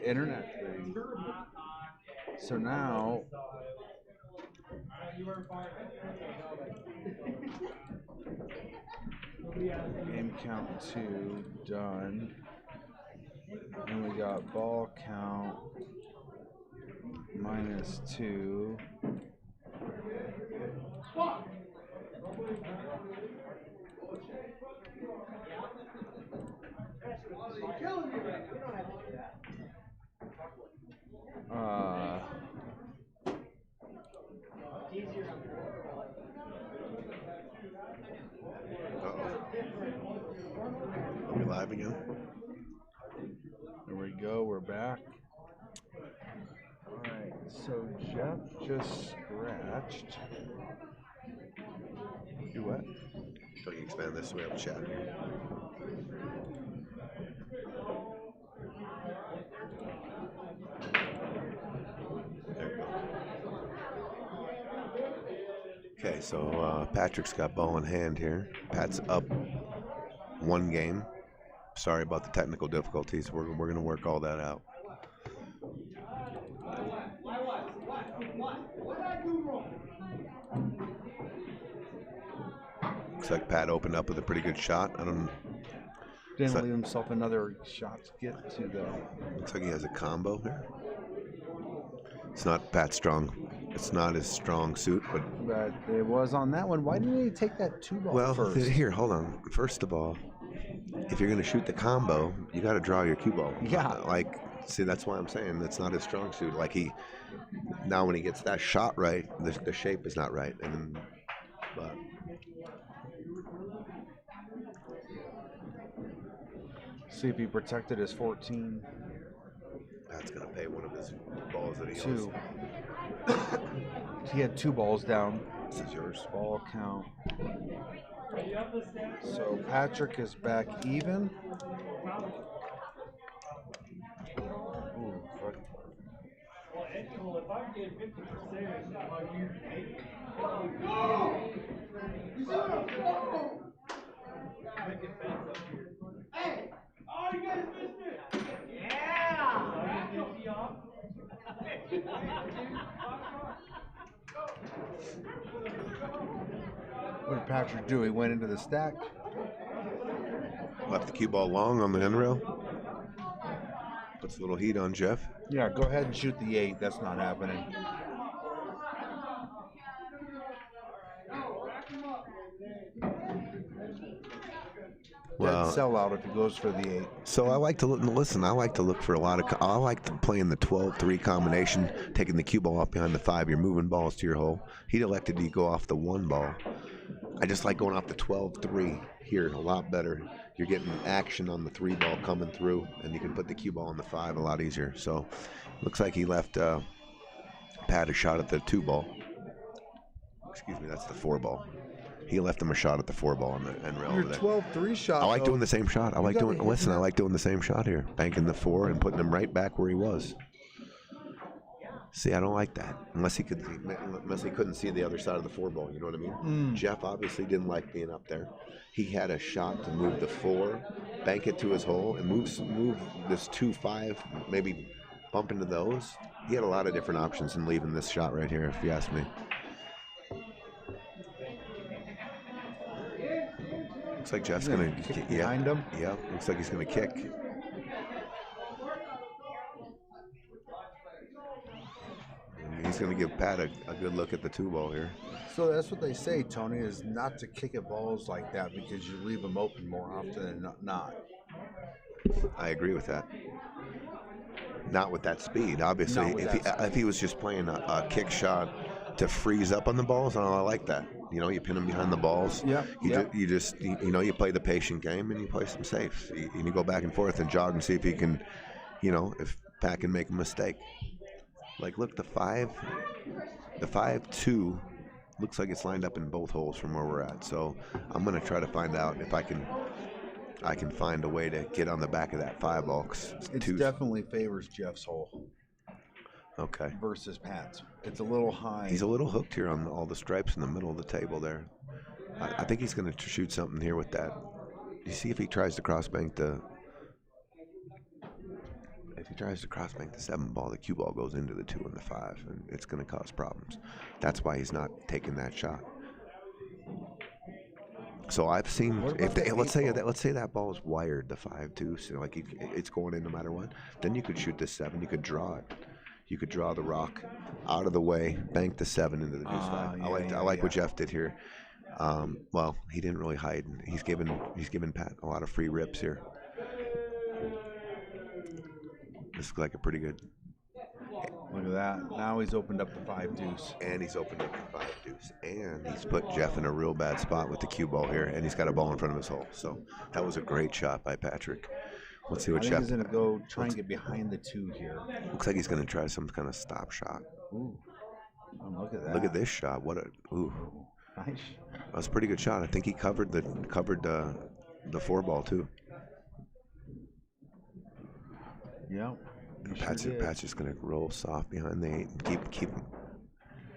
internet thing. So now game count 2 done, and we got ball count -2. Uh, Are we live again? There we go. We're back. All right. So Jeff just scratched. Do what? So you can expand this so we have a chat here. There you go. Okay, so Patrick's got ball in hand here. Pat's up 1 game. Sorry about the technical difficulties. We're going to work all that out. Looks like Pat opened up with a pretty good shot. Didn't leave himself another shot to get to the. Looks like he has a combo here. It's not Pat's strong. It's not his strong suit, but it was on that one. Why didn't he take that 2-ball first? Well, here, hold on. First of all, if you're going to shoot the combo, you got to draw your cue ball. Yeah. See, that's why I'm saying that's not his strong suit. Now when he gets that shot right, the shape is not right. But see if he protected his 14. That's going to pay one of his balls that he 2. He had 2 balls down. This is yours. Ball count. So Patrick is back even. Ooh, fuck. Hey! Oh, you guys missed it! Yeah! What did Patrick do? He went into the stack. Left the cue ball long on the end rail. Puts a little heat on Jeff. Yeah, go ahead and shoot the 8. That's not happening. Well, sellout if he goes for the 8. So I like to listen. I like to look for a lot of. I like to play in the 12-3 combination, taking the cue ball off behind the 5. You're moving balls to your hole. He elected to go off the 1 ball. I just like going off the 12-3 here a lot better. You're getting action on the 3 ball coming through, and you can put the cue ball on the 5 a lot easier. So, looks like he left Pat a shot at the 2 ball. Excuse me, that's the 4 ball. He left him a shot at the 4 ball on the end rail. Your 12-3 shot. I like doing the same shot. I like doing the same shot here. Banking the 4 and putting him right back where he was. See, I don't like that. Unless he couldn't see the other side of the 4 ball, you know what I mean? Jeff obviously didn't like being up there. He had a shot to move the 4, bank it to his hole, and move this 2-5, maybe bump into those. He had a lot of different options in leaving this shot right here, if you ask me. Looks like Jeff's going to kick behind him. Yeah, looks like he's going to kick. And he's going to give Pat a good look at the 2 ball here. So that's what they say, Tony, is not to kick at balls like that because you leave them open more often than not. I agree with that. Not with that speed, obviously. If he was just playing a kick shot to freeze up on the balls, I like that. You know, you pin them behind the balls. Yeah. You play the patient game and you play some safes. And you go back and forth and jog and see if he can, if Pat can make a mistake. Like, look, the 5-2 looks like it's lined up in both holes from where we're at. So I'm going to try to find out if I can find a way to get on the back of that 5 ball. It definitely favors Jeff's hole. Okay. Versus Pat's. It's a little high. He's a little hooked here on all the stripes in the middle of the table there. I think he's going to shoot something here with that. You see if he tries to cross bank the. he tries to cross bank the 7 ball, the cue ball goes into the 2 and the 5, and it's going to cause problems. That's why he's not taking that shot. So I've seen if they, let's say that ball is wired the 5-2, so like it's going in no matter what. Then you could shoot the 7. You could draw it. You could draw the rock out of the way, bank the 7 into the deuce 5. I like what Jeff did here. Well, he didn't really hide. He's given Pat a lot of free rips here. This looks like a pretty good. Look at that. Now he's opened up the 5 deuce. And he's opened up the 5 deuce. And he's put Jeff in a real bad spot with the cue ball here. And he's got a ball in front of his hole. So that was a great shot by Patrick. Let's see what Jeff. He's going to go try and get behind the 2 here. Looks like he's going to try some kind of stop shot. Ooh. Oh, look at that. Look at this shot. What a. Ooh. Nice. That was a pretty good shot. I think he covered the 4 ball too. Yeah. Pat's just gonna roll soft behind the 8. Keep.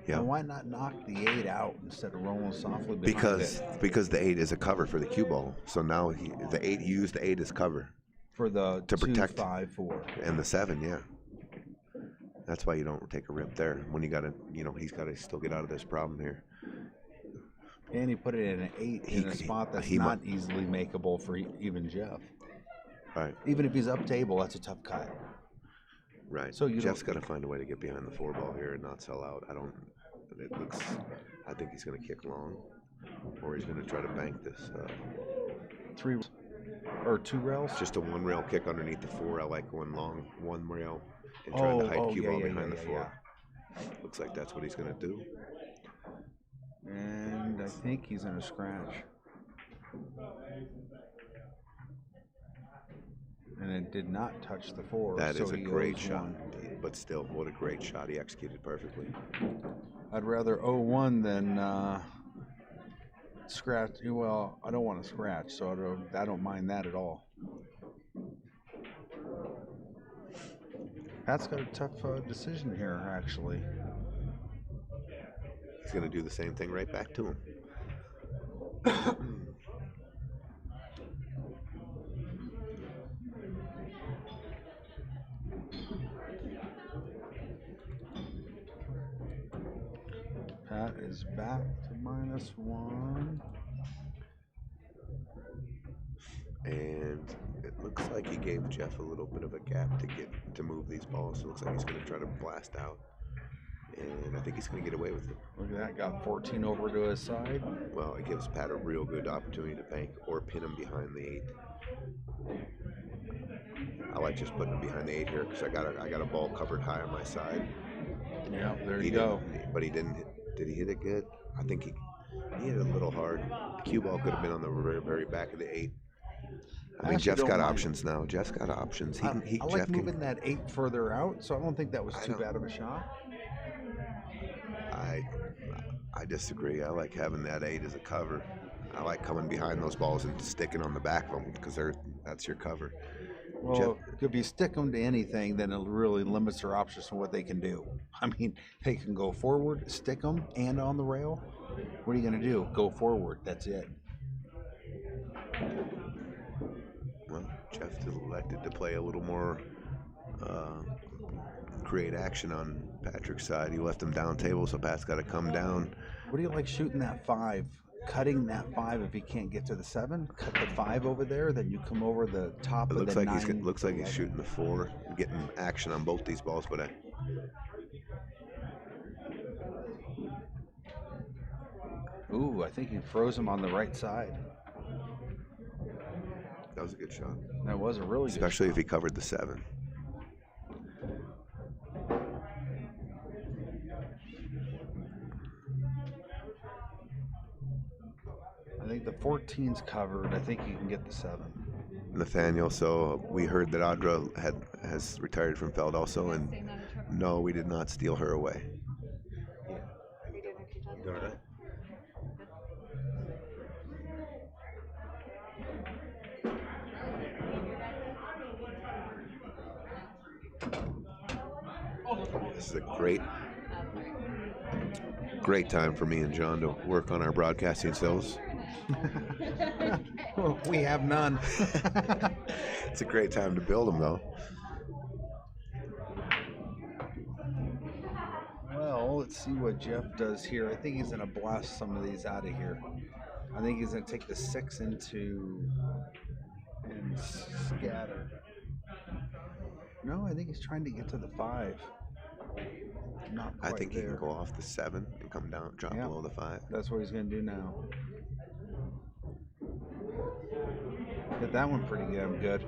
Yeah. Well, why not knock the 8 out instead of rolling softly behind because the 8 is a cover for the cue ball. So now the 8 used the 8 as cover for the to protect 5, 4 and the 7. Yeah. That's why you don't take a rip there when you gotta. He's got to still get out of this problem here. And he put it in an 8 in a spot that's not easily makeable for even Jeff. Right. Even if he's up table, that's a tough cut. Right. So Jeff's got to find a way to get behind the 4 ball here and not sell out. I think he's going to kick long, or he's going to try to bank this. 3 or 2 rails. Just a 1 rail kick underneath the 4. I like going long 1 rail and trying to hide cue ball behind the 4. Yeah. Looks like that's what he's going to do. And I think he's in a scratch. And it did not touch the 4. That is a great shot. But still, what a great shot. He executed perfectly. I'd rather 0-1 than scratch. Well, I don't want to scratch, so I don't mind that at all. Pat's got a tough decision here, actually. He's going to do the same thing right back to him. Pat is back to -1. And it looks like he gave Jeff a little bit of a gap to move these balls. So it looks like he's going to try to blast out. And I think he's going to get away with it. Look at that, got 14 over to his side. Well, it gives Pat a real good opportunity to bank or pin him behind the 8. I like just putting him behind the 8 here because I got a ball covered high on my side. Yeah, there you go. But he didn't hit. Did he hit it good? I think he hit it a little hard. The cue ball could have been on the very, very back of the 8. I mean, Jeff's got options now. Jeff's got options. I like moving that 8 further out, so I don't think that was too bad of a shot. I disagree. I like having that 8 as a cover. I like coming behind those balls and sticking on the back of them because that's your cover. Well, if you stick them to anything, then it really limits their options on what they can do. I mean, they can go forward, stick them, and on the rail. What are you going to do? Go forward. That's it. Well, Jeff elected to play a little more create action on Patrick's side. He left him down table, so Pat's got to come down. What do you like shooting that 5? Cutting that 5 if he can't get to the 7. Cut the 5 over there, then you come over the top of the 9. Looks like he's shooting the 4, getting action on both these balls, but Ooh, I think he froze him on the right side. That was a good shot. That was a really good shot. Especially if he covered the 7. I think the 14's covered. I think you can get the 7. Nathaniel, so we heard that Audra has retired from Feld also, and no, we did not steal her away. Yeah. You did what you told me. All right. This is a great time for me and John to work on our broadcasting skills. Well, we have none. It's a great time to build them, though. let's see what Jeff does here. I think he's going to blast some of these out of here. I think he's going to take the 6 into and scatter. No, I think he's trying to get to the 5. Not I quite think he there. can go off the 7 and come down, drop Yeah. below the 5. That's what he's going to do now. Hit that one pretty damn good.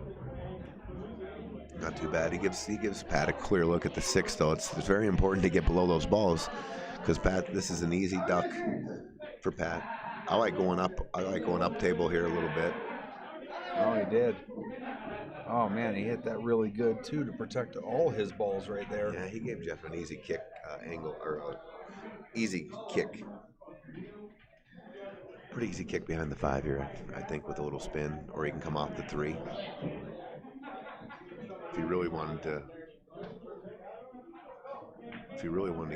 Not too bad. He gives Pat a clear look at the 6 though. It's very important to get below those balls because Pat, this is an easy duck for Pat. I like going up table here a little bit. Oh, he did. Oh man, he hit that really good too to protect all his balls right there. Yeah, he gave Jeff an easy kick angle or easy kick. Pretty easy kick behind the 5 here, I think, with a little spin, or he can come off the 3. If he really wanted to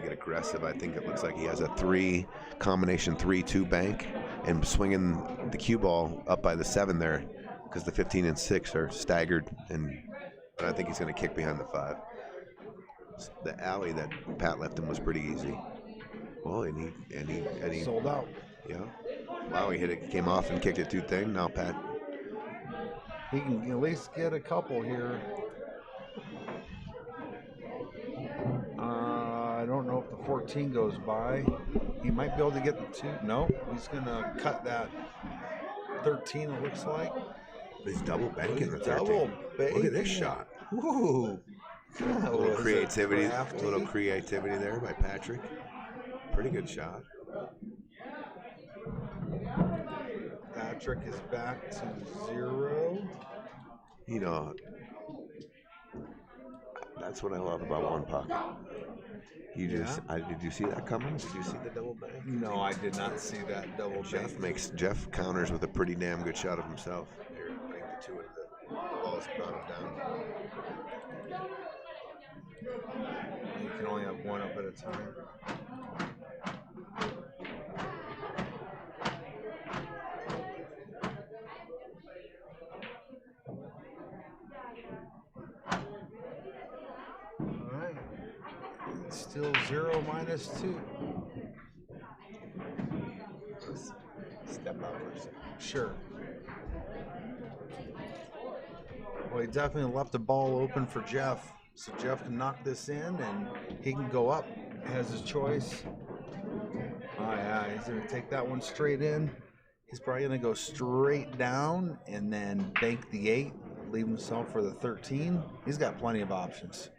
get aggressive, I think it looks like he has a 3 combination 3-2 bank and swinging the cue ball up by the 7 there because the 15 and 6 are staggered, but I think he's going to kick behind the 5. The alley that Pat left him was pretty easy. Well, and he Sold out. Yeah. Wow, he hit it, came off and kicked it 2 thing. Now Pat, He can at least get a couple here. I don't know if the 14 goes by. He might be able to get the 2. No, he's going to cut that 13, it looks like. he's double banking the 13. Double banking. Look at this shot. Woo! A little creativity there by Patrick. Pretty good shot. Patrick is back to 0. You know, that's what I love about one pocket. Did you see that coming? Did you see the double bank? No, I did not see that double bank. Jeff counters with a pretty damn good shot of himself. Here, bring the 2 into the balls, brought him down. You can only have one up at a time. Alright. Still 0 minus 2. Step out for a second. Sure. Well, he definitely left the ball open for Jeff. So Jeff can knock this in and he can go up. He has his choice. Oh yeah, he's gonna take that one straight in. He's probably gonna go straight down and then bank the 8, leave himself for the 13. He's got plenty of options.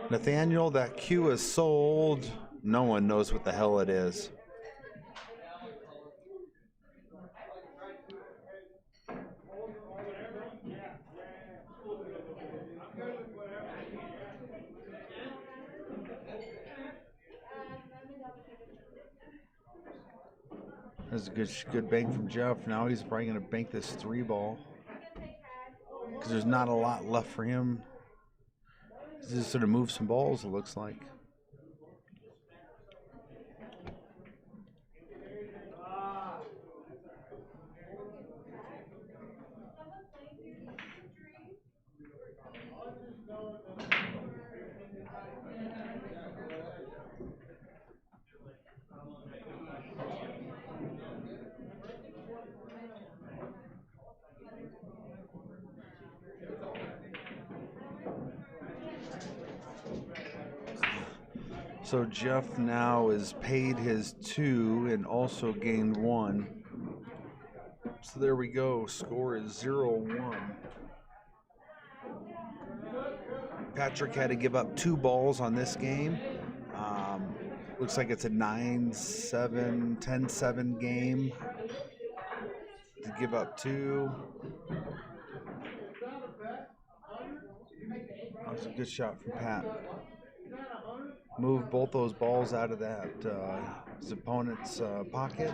Nathaniel, that cue is sold. No one knows what the hell it is. That's a good bank from Jeff. Now he's probably going to bank this 3 ball because there's not a lot left for him. He's just sort of move some balls, it looks like. So Jeff now is paid his 2 and also gained 1. So there we go. Score is 0-1. Patrick had to give up 2 balls on this game. Looks like it's a 9-7, 10-7 game. To give up 2. That was a good shot from Pat. Move both those balls out of that his opponent's pocket.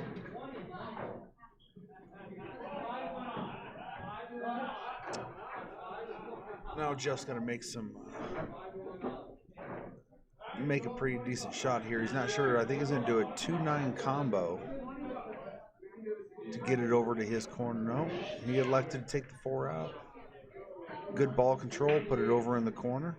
Now Jeff's going to make a pretty decent shot here. He's not sure. I think he's going to do a 2-9 combo to get it over to his corner. No, he elected to take the 4 out. Good ball control, put it over in the corner.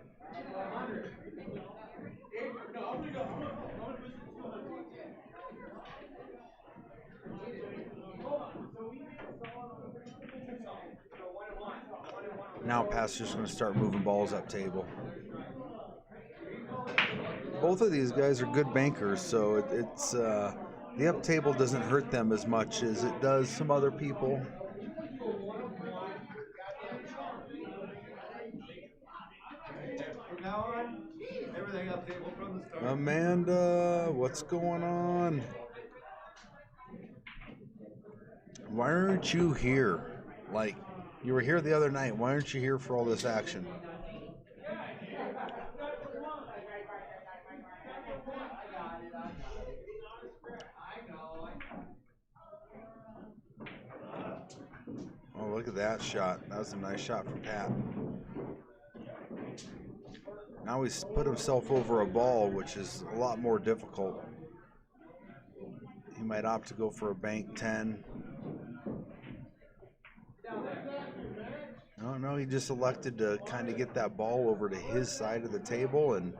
Now Pat's just going to start moving balls up table. Both of these guys are good bankers, so it's the up table doesn't hurt them as much as it does some other people. From now on, everything up table from the start. Amanda, what's going on? Why aren't you here? Like, you were here the other night. Why aren't you here for all this action? Oh, look at that shot. That was a nice shot from Pat. Now he's put himself over a ball, which is a lot more difficult. He might opt to go for a bank 10. No, he just elected to kind of get that ball over to his side of the table and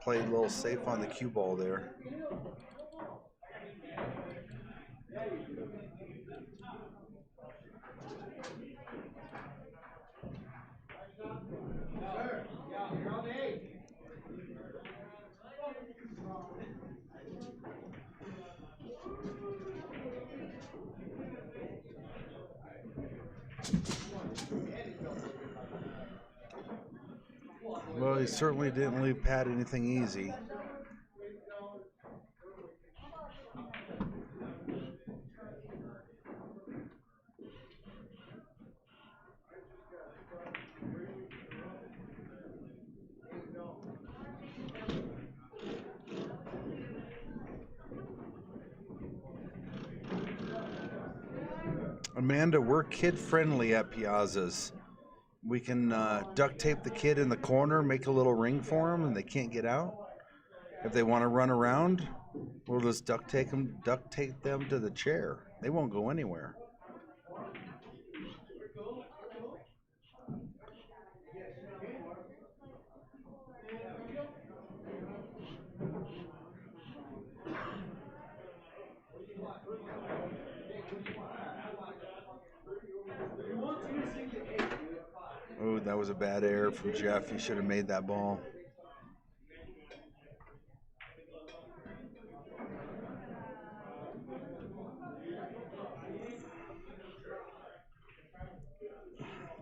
play a little safe on the cue ball there. Well, he certainly didn't leave Pat anything easy. Amanda, we're kid-friendly at Piazza's. We can duct tape the kid in the corner, make a little ring for them, and they can't get out. If they want to run around, we'll just duct tape them to the chair. They won't go anywhere. Oh, that was a bad error from Jeff. He should have made that ball.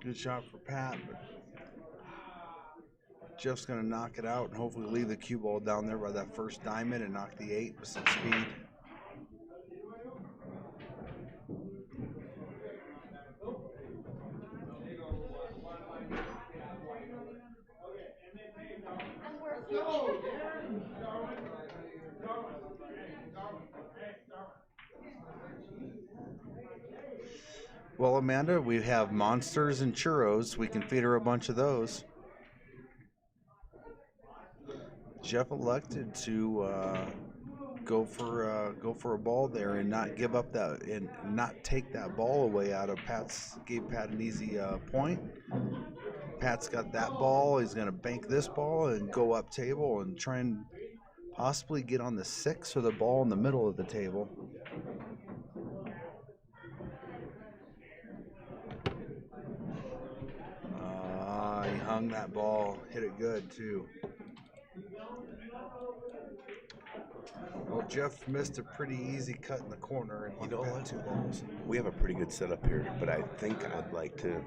Good shot for Pat, but Jeff's going to knock it out and hopefully leave the cue ball down there by that first diamond and knock the 8 with some speed. Well, Amanda, we have monsters and churros. We can feed her a bunch of those. Jeff elected to go for a ball there and not give up that and not take that ball away out of Pat's. Gave Pat an easy point. Pat's got that ball. He's going to bank this ball and go up table and try and possibly get on the 6 or the ball in the middle of the table. He hung that ball, hit it good too. Well, Jeff missed a pretty easy cut in the corner, and You know Pat what? 2 balls. We have a pretty good setup here, but I think I'd like to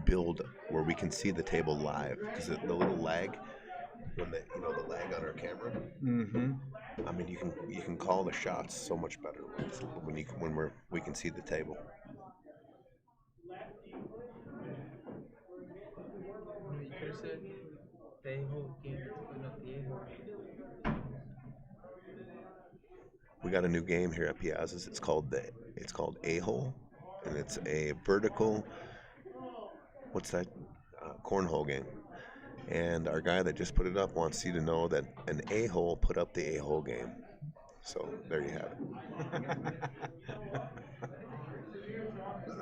build where we can see the table live, because the little lag, when the lag on our camera. Mm-hmm. I mean, you can call the shots so much better when we can see the table. We got a new game here at Piazza's. It's called A-Hole, and it's a vertical. What's that? Cornhole game. And our guy that just put it up wants you to know that an A-hole put up the A-hole game. So there you have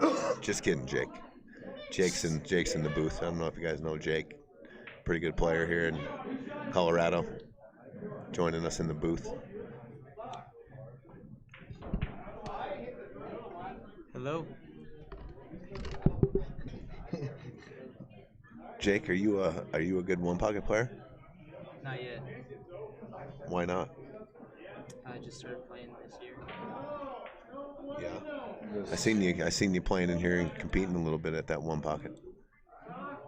it. Just kidding, Jake. Jake's in the booth. I don't know if you guys know Jake. Pretty good player here in Colorado. Joining us in the booth. Hello. Jake, are you a good one pocket player? Not yet. Why not? I just started playing this year. Yeah. I seen you playing in here and competing a little bit at that one pocket. Well,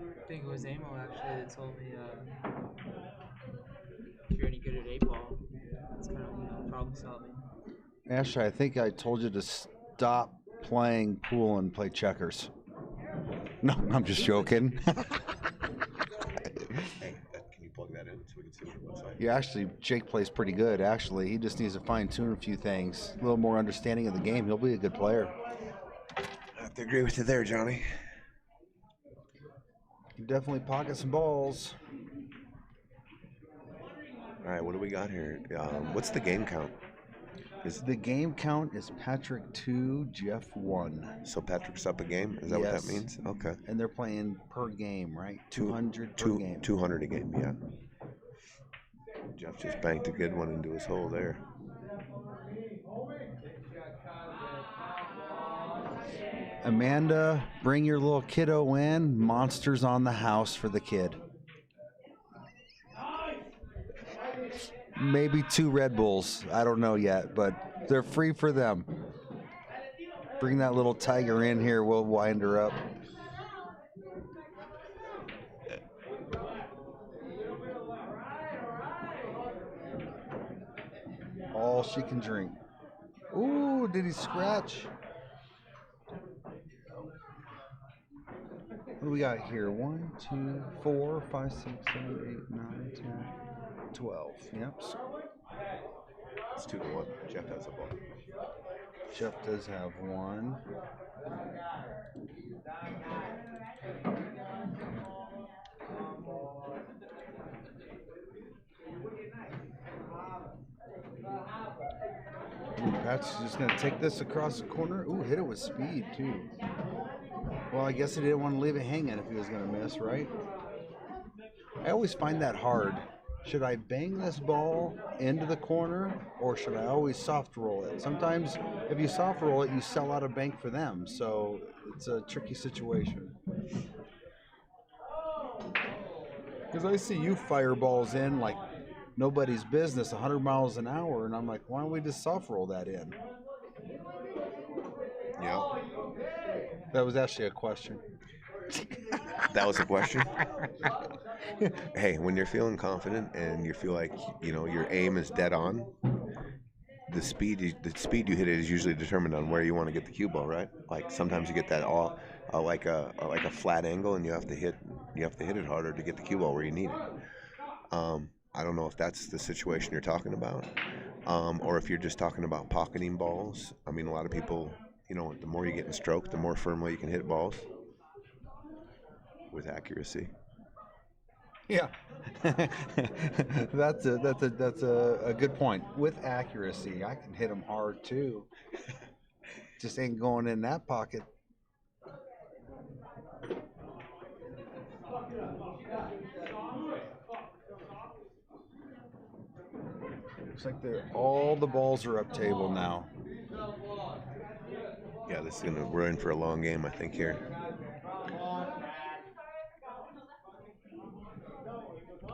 I think it was Amo actually that told me if you're any good at 8-ball, it's kind of problem solving. Ashley, I think I told you to stop playing pool and play checkers. No, I'm just joking. Hey, can you plug that in so we can see what it looks like? Yeah, actually, Jake plays pretty good, actually. He just needs to fine-tune a few things. A little more understanding of the game. He'll be a good player. I have to agree with you there, Johnny. He definitely pocket some balls. All right, what do we got here? What's the game count? The game count is Patrick 2, Jeff 1. So Patrick's up a game? Is that what that Yes. means? Okay. And they're playing per game, right? 200 per game. 200 a game, yeah. Jeff just banked a good one into his hole there. Amanda, bring your little kiddo in. Monsters on the house for the kid. Maybe 2 Red Bulls. I don't know yet, but they're free for them. Bring that little tiger in here. We'll wind her up. All she can drink. Ooh, did he scratch? What do we got here? 1, 2, 4, 5, 6, 7, 8, 9, 10, 12. Yep. It's 2-1. Jeff has a ball. Jeff does have 1. Ooh, Pat's just going to take this across the corner. Ooh, hit it with speed, too. Well, I guess he didn't want to leave it hanging if he was going to miss, right? I always find that hard. Should I bang this ball into the corner, or should I always soft roll it? Sometimes if you soft roll it, you sell out a bank for them, so it's a tricky situation. Because I see you fire balls in like nobody's business, 100 miles an hour, and I'm like, why don't we just soft roll that in? Yeah. That was actually a question. That was a question? Hey, when you're feeling confident and you feel like, your aim is dead on, the speed you hit it is usually determined on where you want to get the cue ball, right? Like sometimes you get that like a flat angle, and you have to hit it harder to get the cue ball where you need it. I don't know if that's the situation you're talking about, or if you're just talking about pocketing balls. I mean, a lot of people, the more you get in stroke, the more firmly you can hit balls with accuracy. Yeah, that's a good point. With accuracy, I can hit them hard too. Just ain't going in that pocket. Looks like all the balls are up table now. Yeah, we're in for a long game, I think, here.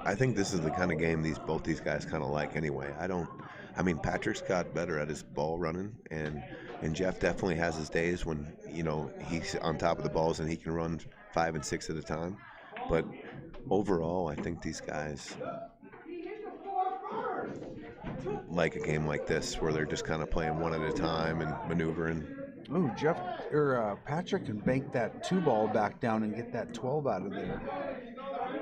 I think this is the kind of game both these guys kind of like anyway. Patrick's got better at his ball running, and Jeff definitely has his days when, he's on top of the balls and he can run 5 and 6 at a time. But overall, I think these guys like a game like this where they're just kind of playing one at a time and maneuvering. Ooh, Patrick can bank that 2 ball back down and get that 12 out of there.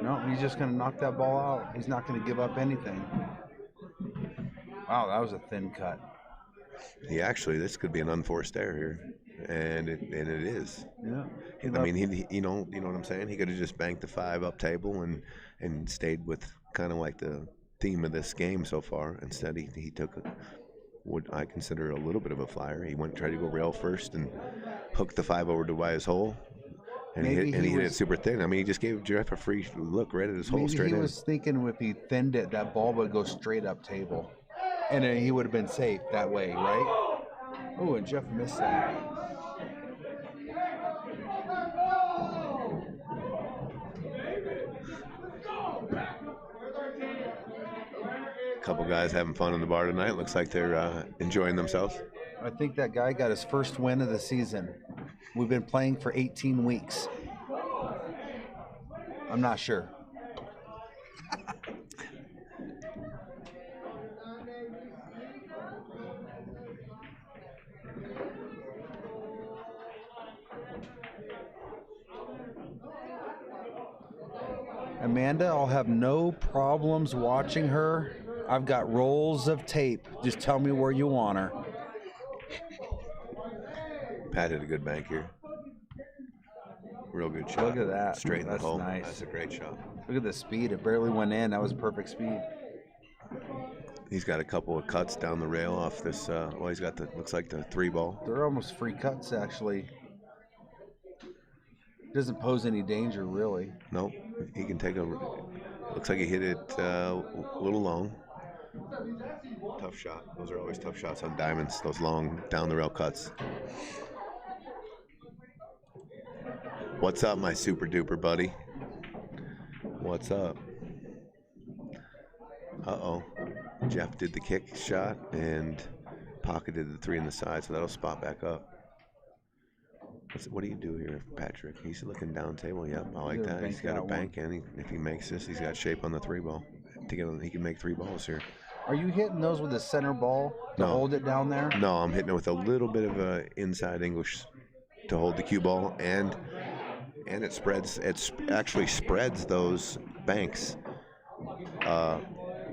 No, he's just going to knock that ball out. He's not going to give up anything. Wow, that was a thin cut. This could be an unforced error here, and it is. Yeah. I mean, you know what I'm saying? He could have just banked the 5 up table and stayed with kind of like the theme of this game so far. Instead, he took what I consider a little bit of a flyer. He went tried to go rail first and hooked the 5 over to by his hole. And Maybe he hit it was- super thin. I mean, he just gave Jeff a free look right at his hole Maybe straight he in. was thinking if he thinned it, that ball would go straight up table. And then he would have been safe that way, right? Oh, and Jeff missed that. A couple guys having fun in the bar tonight. Looks like they're enjoying themselves. I think that guy got his first win of the season. We've been playing for 18 weeks. I'm not sure. Amanda, I'll have no problems watching her. I've got rolls of tape. Just tell me where you want her. Pat hit a good bank here. Real good shot. Look at that. Straight in the That's hole. nice. That's a great shot. Look at the speed. It barely went in. That was perfect speed. He's got a couple of cuts down the rail off this. Well, he's got the looks like the 3 ball. They're almost free cuts, actually. Doesn't pose any danger, really. Nope. He can take a. Looks like he hit it a little long. Tough shot. Those are always tough shots on diamonds. Those long down the rail cuts. What's up, my super duper buddy? What's up? Uh-oh. Jeff did the kick shot and pocketed the 3 in the side, so that'll spot back up. What do you do here, Patrick? He's looking down table. Yep, I like that. He's got a bank in. If he makes this, he's got shape on the 3 ball. He can make 3 balls here. Are you hitting those with a center ball to No. hold it down there? No, I'm hitting it with a little bit of a inside English to hold the cue ball, and it spreads. It actually spreads those banks.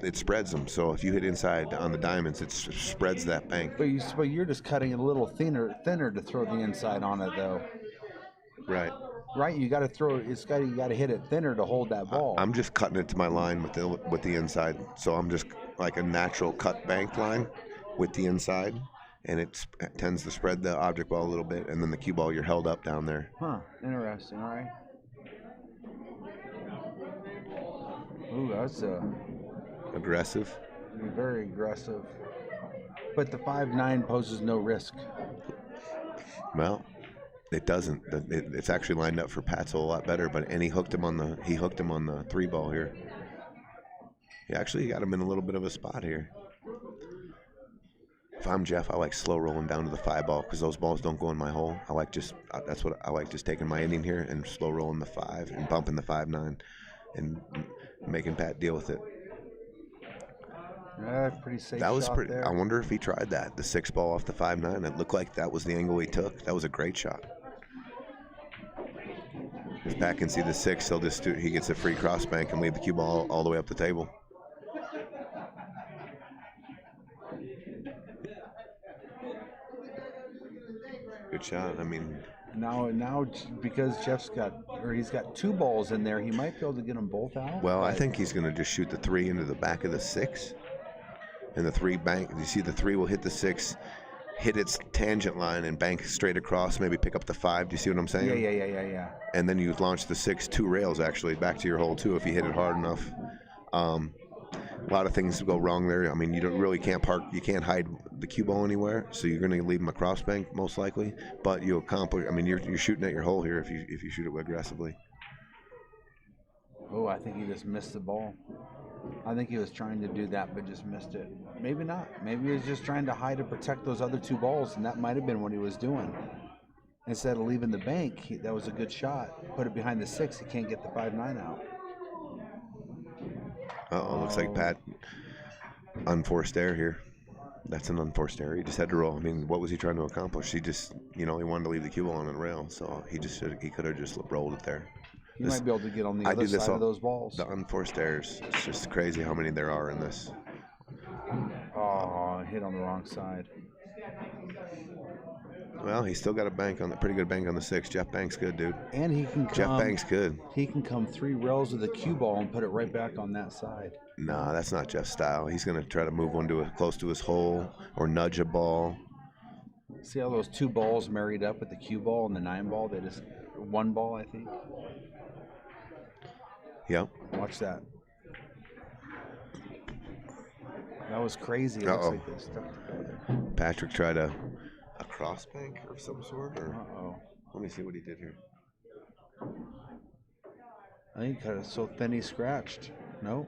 It spreads them. So if you hit inside on the diamonds, it spreads that bank. But you're just cutting it a little thinner to throw the inside on it, though. Right. Right? You got to throw it. You got to hit it thinner to hold that ball. I'm just cutting it to my line with the inside. So I'm just like a natural cut bank line with the inside, and it tends to spread the object ball a little bit, and then the cue ball you're held up down there. Huh? Interesting. All right. Ooh, that's Aggressive. very aggressive. But the 5.9 poses no risk. Well, it doesn't. It's actually lined up for Pat's hole a lot better. But he hooked him on the 3 ball here. He actually got him in a little bit of a spot here. If I'm Jeff, I like slow rolling down to the 5 ball because those balls don't go in my hole. That's what I like, just taking my inning here and slow rolling the 5 and bumping the 5.9 and making Pat deal with it. Yeah, pretty safe. That was shot pretty. there. I wonder if he tried that, the 6 ball off the 5.9. It looked like that was the angle he took. That was a great shot. If Pat can see the 6, he gets a free cross bank and leave the cue ball all the way up the table. Good shot. I mean, Now because he's got 2 balls in there, he might be able to get them both out. well, I think he's going to just shoot the 3 into the back of the 6, and the 3 bank. You see, the 3 will hit the 6, hit its tangent line, and bank straight across. Maybe pick up the 5. Do you see what I'm saying? Yeah. And then you launch the 6 2 rails actually back to your hole too if you hit it hard enough. A lot of things go wrong there. I mean, you can't hide the cue ball anywhere, so you're going to leave them a cross bank most likely. But you accomplish. I mean, you're shooting at your hole here if you shoot it aggressively. Oh, I think he just missed the ball. I think he was trying to do that, but just missed it. Maybe not. Maybe he was just trying to hide and protect those other 2 balls, and that might have been what he was doing. Instead of leaving the bank, that was a good shot. Put it behind the 6. He can't get the 5.9 out. Looks like Pat unforced error here. That's an unforced error. He just had to roll. I mean, what was he trying to accomplish? He just, he wanted to leave the cue ball on the rail, so he could have just rolled it there. He might be able to get on the other side of those balls. The unforced errors. It's just crazy how many there are in this. Oh, hit on the wrong side. Well, he's still got a pretty good bank on the 6. Jeff Bank's good, dude. And he can come. Jeff Bank's good. He can come 3 rails with the cue ball and put it right back on that side. Nah, that's not Jeff's style. He's gonna try to move one to close to his hole or nudge a ball. See how those 2 balls married up with the cue ball and the 9 ball? They just 1 ball, I think. Yep. Watch that. That was crazy. It looks Uh-oh. like they stuck together. Patrick tried a cross bank of some sort. Or Uh-oh. let me see what he did here. I think he cut it so thin he scratched. No?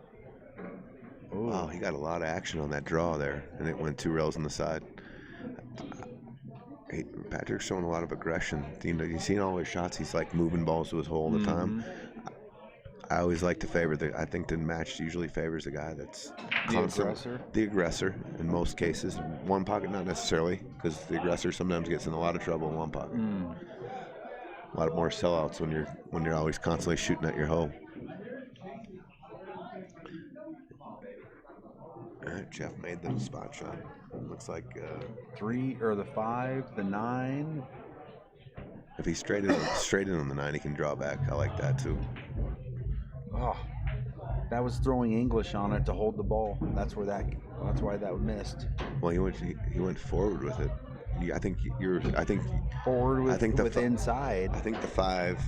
Ooh. Wow, he got a lot of action on that draw there, and it went 2 rails on the side. Patrick's showing a lot of aggression. You've seen all his shots. He's like moving balls to his hole all the time. I always like to favor I think the match usually favors the guy that's the aggressor in most cases. One pocket, not necessarily, because the aggressor sometimes gets in a lot of trouble in one pocket. A lot more sellouts when you're always constantly shooting at your hole. All right, Jeff made the spot shot. Looks like 3 or the 5, the 9. if he's straight in on the 9, he can draw back. I like that too. Oh, that was throwing English on it to hold the ball. That's why that missed. Well, he went forward with it. I think Forward with inside. I think the 5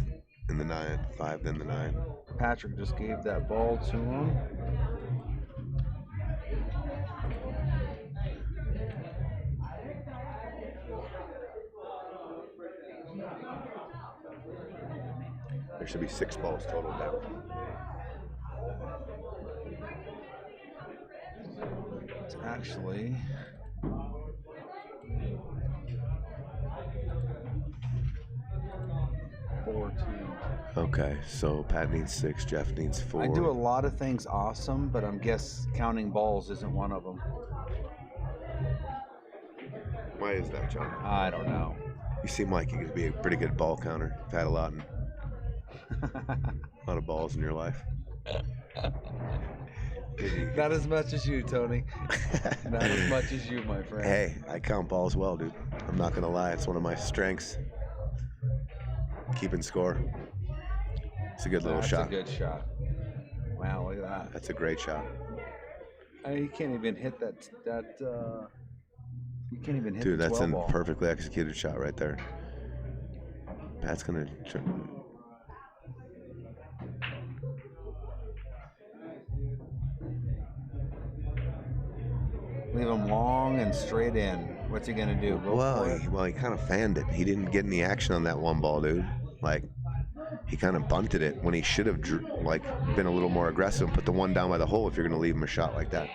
and the 9, 5 then the 9. Patrick just gave that ball to him. There should be 6 balls total now. It's actually 4-2. Okay, so Pat needs 6, Jeff needs 4. I do a lot of things awesome, but I'm guess counting balls isn't one of them. Why is that, John? I don't know. You seem like you could be a pretty good ball counter. You've had a lot of balls in your life. Not as much as you, Tony. Not as much as you, my friend. Hey, I count balls well, dude. I'm not gonna lie, it's one of my strengths. Keeping score. It's a good little shot. That's a good shot. Wow, look at that. That's a great shot. You can't even hit that. You can't even hit Dude, the 12 that's a ball. perfectly executed shot right there. Pat's gonna. Leave him long and straight in. What's he gonna do? Go for it? Well, he kind of fanned it. He didn't get any action on that one ball, dude. Like, he kind of bunted it when he should have been a little more aggressive and put the one down by the hole if you're gonna leave him a shot like that.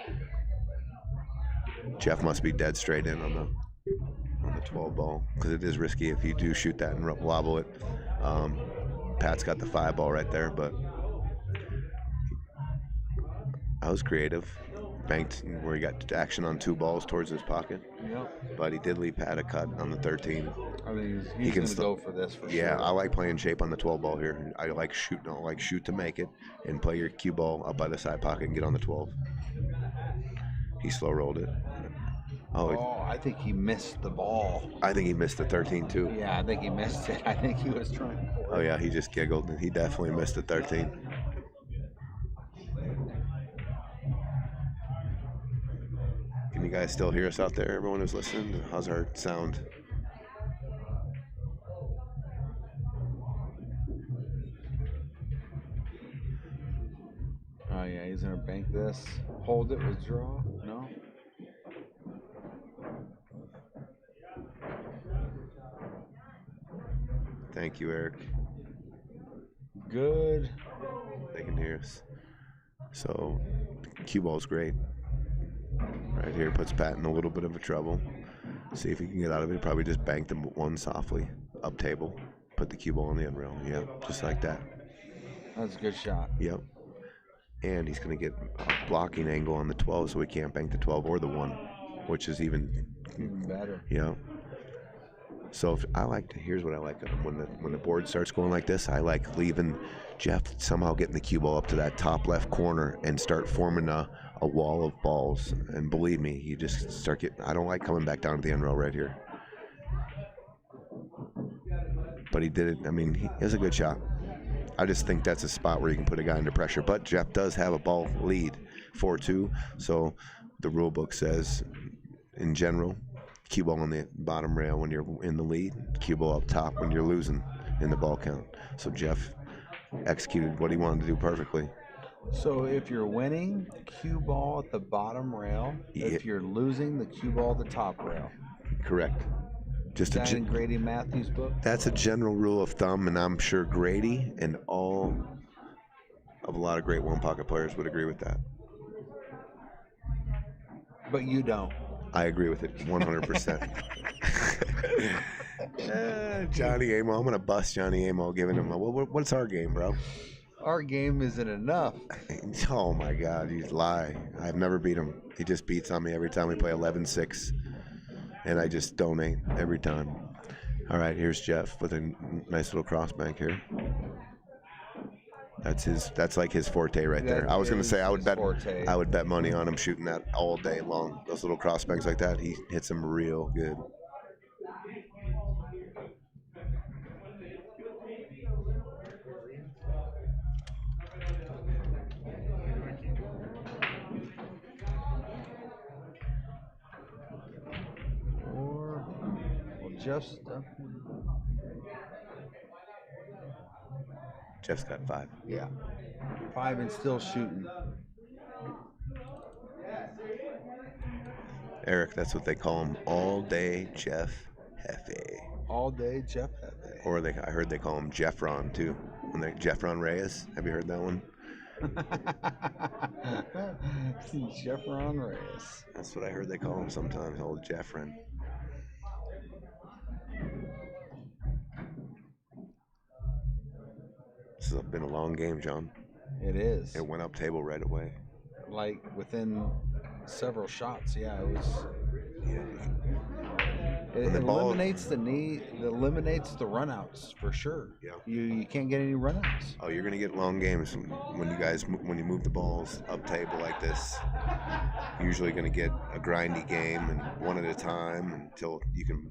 Jeff must be dead straight in on the 12 ball, because it is risky if you do shoot that and wobble it. Pat's got the 5 ball right there, but I was creative. Banked where he got action on 2 balls towards his pocket. Yep. But he did leave Pat a cut on the 13. I mean, he's going to go for this for sure. Yeah, I like playing shape on the 12 ball here. I like shooting. I like shoot to make it and play your cue ball up by the side pocket and get on the 12. He slow rolled it. Oh, I think he missed the ball. I think he missed the 13 too. Yeah, I think he missed it. I think he was trying for it. Oh yeah, he just giggled. He definitely missed the 13. Can you guys still hear us out there? Everyone who's listening, how's our sound? Oh yeah, he's gonna bank this. Hold it, withdraw. No. Thank you, Eric. Good. They can hear us. So, cue ball's great. Right here puts Pat in a little bit of a trouble. See if he can get out of it. Probably just bank them one softly up table. Put the cue ball on the end rail. Yep, just like that. That's a good shot. Yep. And he's going to get a blocking angle on the 12, so he can't bank the 12 or the 1, which is even better. Yeah. So here's what I like when the board starts going like this. I like leaving Jeff somehow getting the cue ball up to that top left corner and start forming a wall of balls. And believe me, you just start getting. I don't like coming back down to the end rail right here. But he did it. I mean, he has a good shot. I just think that's a spot where you can put a guy under pressure. But Jeff does have a ball lead 4-2. So the rule book says, in general, cue ball on the bottom rail when you're in the lead, cue ball up top when you're losing in the ball count. So Jeff executed what he wanted to do perfectly. So if you're winning, cue ball at the bottom rail. If you're losing, the cue ball at the top rail. Correct. Just Is that in Grady Matthews' book? That's a general rule of thumb, and I'm sure Grady and all of a lot of great one pocket players would agree with that. But you don't. I agree with it 100%. Johnny Amo, I'm gonna bust Johnny Amo, giving him what's our game, bro? Our game isn't enough. Oh my God, he's lie. I've never beat him. He just beats on me every time we play 11-6, and I just donate every time. All right, here's Jeff with a nice little crossbank here. That's like his forte right there. I was gonna say I would bet money on him shooting that all day long. Those little crossbanks like that, he hits them real good. Jeff's got 5. Yeah. 5 and still shooting. Eric, that's what they call him, all day Jeff Hefe. All day Jeff Hefe. Or I heard they call him Jeffron too. Jeffron Reyes. Have you heard that one? Jeffron Reyes. That's what I heard they call him sometimes, old Jeffron. This has been a long game, John. It is. It went up table right away. Like within several shots, yeah, it was. Yeah. It eliminates the need. It eliminates the runouts for sure. Yeah. You can't get any runouts. Oh, you're gonna get long games when you move the balls up table like this. You're usually gonna get a grindy game and one at a time until you can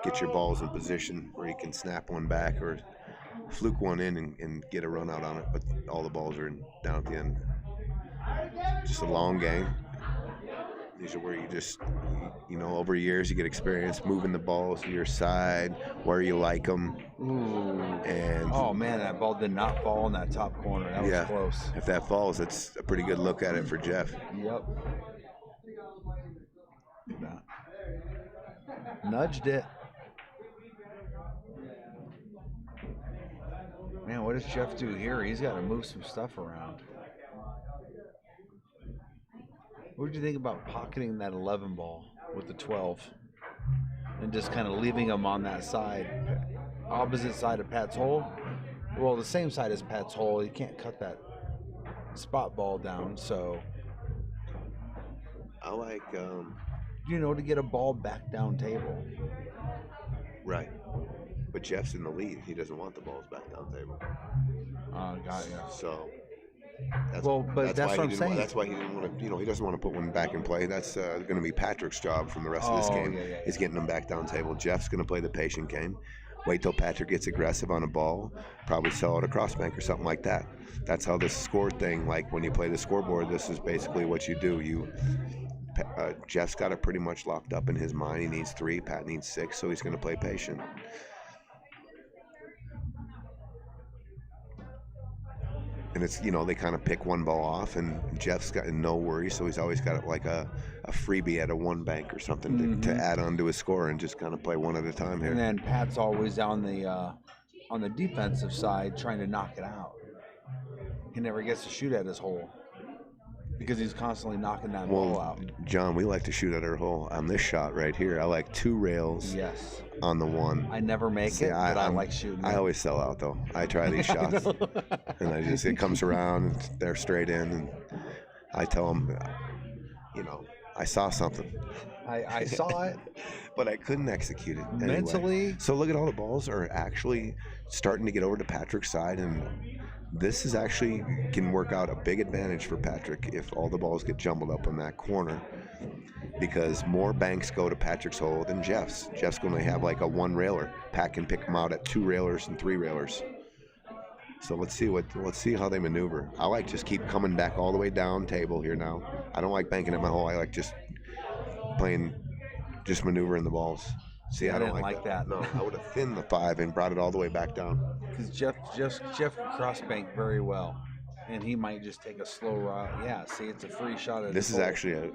get your balls in position where you can snap one back or fluke one in and get a run out on it, but all the balls are down at the end. Just a long game. These are where you just, over years you get experience moving the balls to your side, where you like them. Ooh. And oh man, that ball did not fall in that top corner. That was close. If that falls, it's a pretty good look at it for Jeff. Yep. Nudged it. Man, what does Jeff do here? He's got to move some stuff around. What did you think about pocketing that 11 ball with the 12 and just kind of leaving him on that side, opposite side of Pat's hole? Well, the same side as Pat's hole. You can't cut that spot ball down, so. I like, to get a ball back down table. Right. But Jeff's in the lead. He doesn't want the balls back down table. Got you. So. That's what I'm saying. That's why he didn't want to. He doesn't want to put one back in play. That's going to be Patrick's job from the rest of this game. Is getting them back down table. Jeff's going to play the patient game. Wait till Patrick gets aggressive on a ball. Probably sell it a crossbank or something like that. That's how this score thing. Like when you play the scoreboard, this is basically what you do. Jeff's got it pretty much locked up in his mind. He needs 3. Pat needs 6. So he's going to play patient. And it's, they kind of pick one ball off, and Jeff's got no worries, so he's always got like a freebie at a one bank or something to add on to his score and just kind of play one at a time here. And then Pat's always on the defensive side trying to knock it out. He never gets to shoot at his hole because he's constantly knocking that ball out. John, we like to shoot at our hole on this shot right here. I like 2 rails on the one. I never make it, but I like shooting. I always sell out, though. I try these shots, and it comes around, and they're straight in, and I tell them, I saw something. I saw it. But I couldn't execute it anyway. Mentally. So look at all the balls are actually starting to get over to Patrick's side, and this is actually can work out a big advantage for Patrick if all the balls get jumbled up in that corner, because more banks go to Patrick's hole than Jeff's. Jeff's going to have like a 1 railer. Pat can pick them out at 2 railers and 3 railers. So let's see how they maneuver. I like just keep coming back all the way down table here now. I don't like banking at my hole. I like just maneuvering the balls. See, I I don't didn't like like that. No, I would have thinned the 5 and brought it all the way back down. Because Jeff can cross bank very well, and he might just take a slow route. Yeah, see, it's a free shot at This his is hole. actually a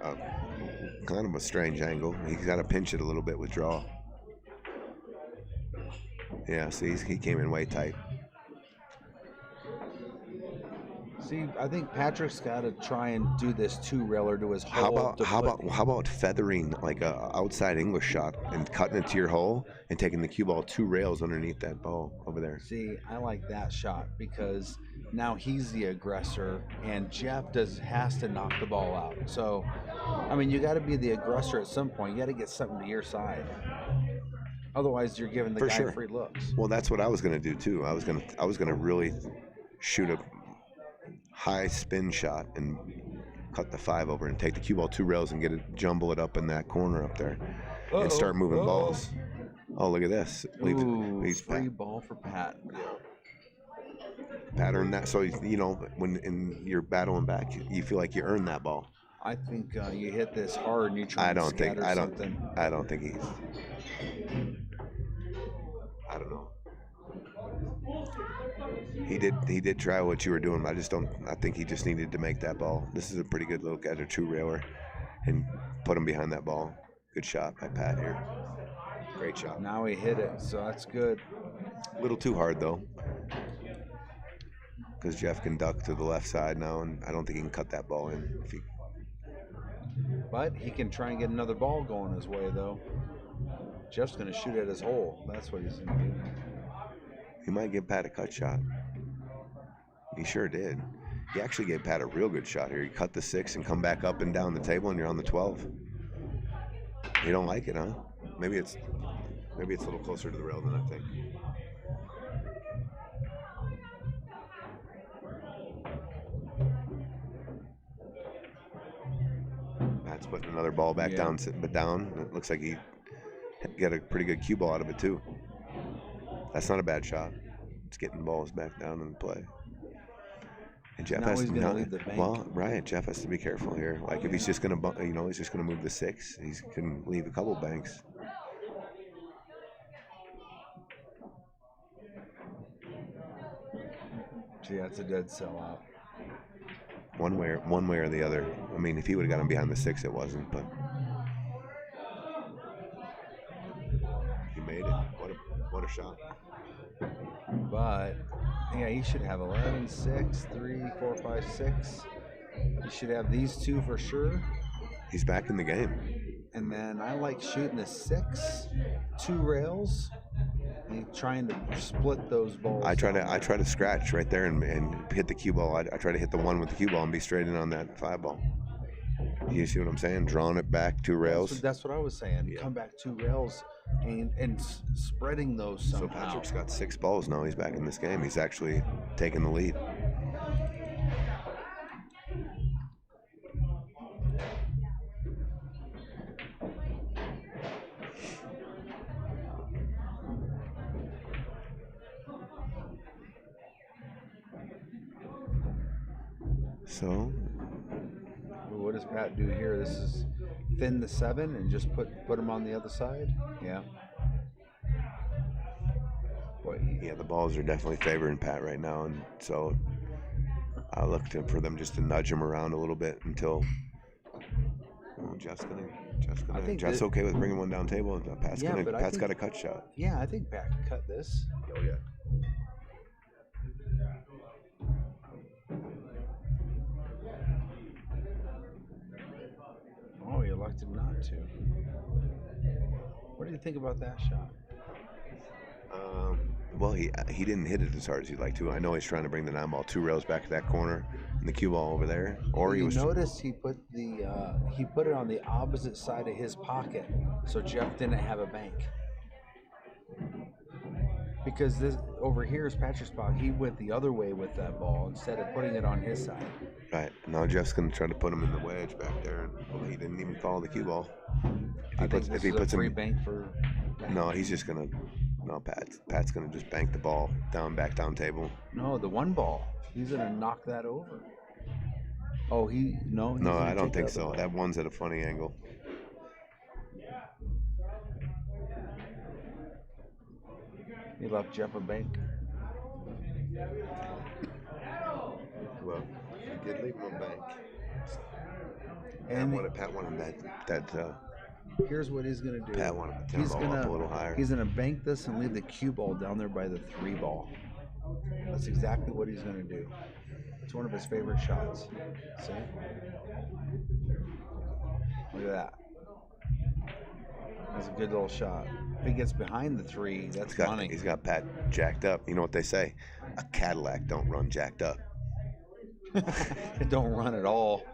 kind of a strange angle. He's got to pinch it a little bit with draw. Yeah, see, he came in way tight. See, I think Patrick's got to try and do this 2-railer to his hole. How about feathering like a outside English shot and cutting it to your hole and taking the cue ball 2 rails underneath that ball over there? See, I like that shot because now he's the aggressor and Jeff has to knock the ball out. So, I mean, you got to be the aggressor at some point. You got to get something to your side. Otherwise, you're giving the guy free looks. Well, that's what I was gonna do too. I was gonna really shoot a high spin shot and cut the 5 over and take the cue ball 2 rails and jumble it up in that corner up there and start moving balls. Oh, look at this! Leaves free ball for Pat. Pattern that, so you know when you're battling back, you feel like you earned that ball. I think you hit this hard and you try to scatter something. I don't think he's. I don't know. He did try what you were doing, but I think he just needed to make that ball. This is a pretty good look at a 2-railer and put him behind that ball. Good shot by Pat here. Great shot. Now he hit it, so that's good. A little too hard though, because Jeff can duck to the left side now, and I don't think he can cut that ball in. But he can try and get another ball going his way though. Jeff's going to shoot at his hole. That's what he's going to do. He might give Pat a cut shot. He sure did. He actually gave Pat a real good shot here. He cut the 6 and come back up and down the table, and you're on the 12. You don't like it, huh? Maybe it's a little closer to the rail than I think. Pat's putting another ball back down, but down. It looks like he got a pretty good cue ball out of it too. That's not a bad shot. It's getting balls back down in play. And Jeff has to leave the bank. Well, right. Jeff has to be careful here. Like if he's just gonna, he's just gonna move the 6. He can leave a couple banks. See, that's a dead sellout. One way or the other. I mean, if he would have got him behind the 6, it wasn't. But he made it. What a shot. But yeah, he should have 11, 6, 3, 4, 5, 6. He should have these 2 for sure. He's back in the game. And then I like shooting the 6, 2 rails, and trying to split those balls. I try to scratch right there and hit the cue ball. I try to hit the 1 with the cue ball and be straight in on that 5 ball. You see what I'm saying? Drawing it back 2 rails. That's what I was saying. Yeah. Come back 2 rails and spreading those somehow. So Patrick's got 6 balls now. He's back in this game. He's actually taking the lead. So, what does Pat do here? This is thin the 7 and just put him on the other side. Yeah. Yeah, the balls are definitely favoring Pat right now, and so I look for them just to nudge him around a little bit until Jeff's okay with bringing one down table. Pat's got a cut shot. Yeah, I think Pat can cut this. Oh yeah. Oh, he elected not to. What do you think about that shot? Well, he didn't hit it as hard as he'd like to. I know he's trying to bring the 9 ball 2 rails back to that corner and the cue ball over there. Or he was. Notice he put it on the opposite side of his pocket, so Jeff didn't have a bank. Because this over here is Patrick's spot. He went the other way with that ball instead of putting it on his side. Right. Now Jeff's going to try to put him in the wedge back there. Well, he didn't even follow the cue ball. If he puts a free bank for. No, he's just going to No, Pat's gonna just bank the ball back down table. No, the one ball. He's gonna knock that over. Oh, no. He's No, gonna I don't take think the so. other That ball. one's at a funny angle. He left Jeff a bank. Well, he did leave him a bank. And Pat wanted that. here's what he's gonna do. Pat wanted the 10 ball up a little higher. He's gonna bank this and leave the cue ball down there by the 3 ball. That's exactly what he's gonna do. It's one of his favorite shots. See? Look at that. That's a good little shot. If he gets behind the 3, that's money. He's got Pat jacked up. You know what they say? A Cadillac don't run jacked up. It don't run at all.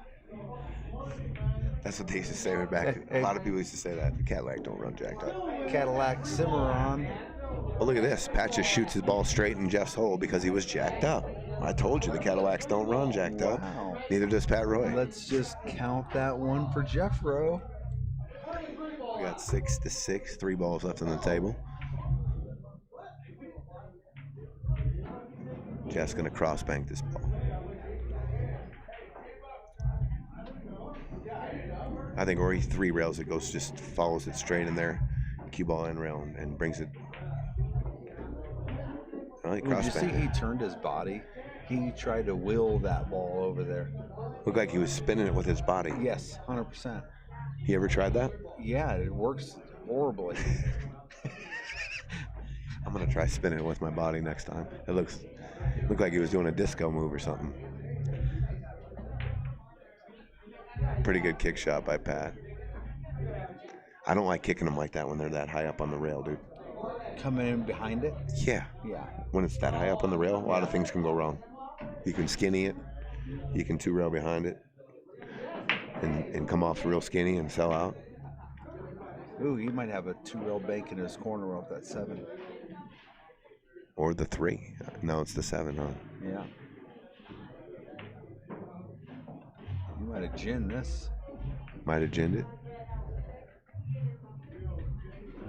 That's what they used to say way back. A lot of people used to say that. The Cadillac don't run jacked up. Cadillac Cimarron. Oh, look at this. Pat just shoots his ball straight in Jeff's hole because he was jacked up. I told you the Cadillacs don't run jacked up. Neither does Pat Roy. Let's just count that one for Jeff Rowe. We got 6-6, 3 balls left on the table. Jeff's going to cross bank this ball. I think or he 3 rails it goes, just follows it straight in there, cue ball in rail, and brings it. Did you see he turned his body? He tried to will that ball over there. Looked like he was spinning it with his body. Yes, 100%. You ever tried that? Yeah, it works horribly. I'm gonna try spinning it with my body next time. It looked like he was doing a disco move or something. Pretty good kick shot by Pat. I don't like kicking them like that when they're that high up on the rail, dude. Coming in behind it? Yeah. Yeah. When it's that high up on the rail, a lot of things can go wrong. You can skinny it. You can 2-rail behind it. And come off real skinny and sell out. Ooh, he might have a 2-rail bank in his corner off that 7. Or the 3. No, it's the 7, huh? Yeah. You might have ginned this. Might have ginned it.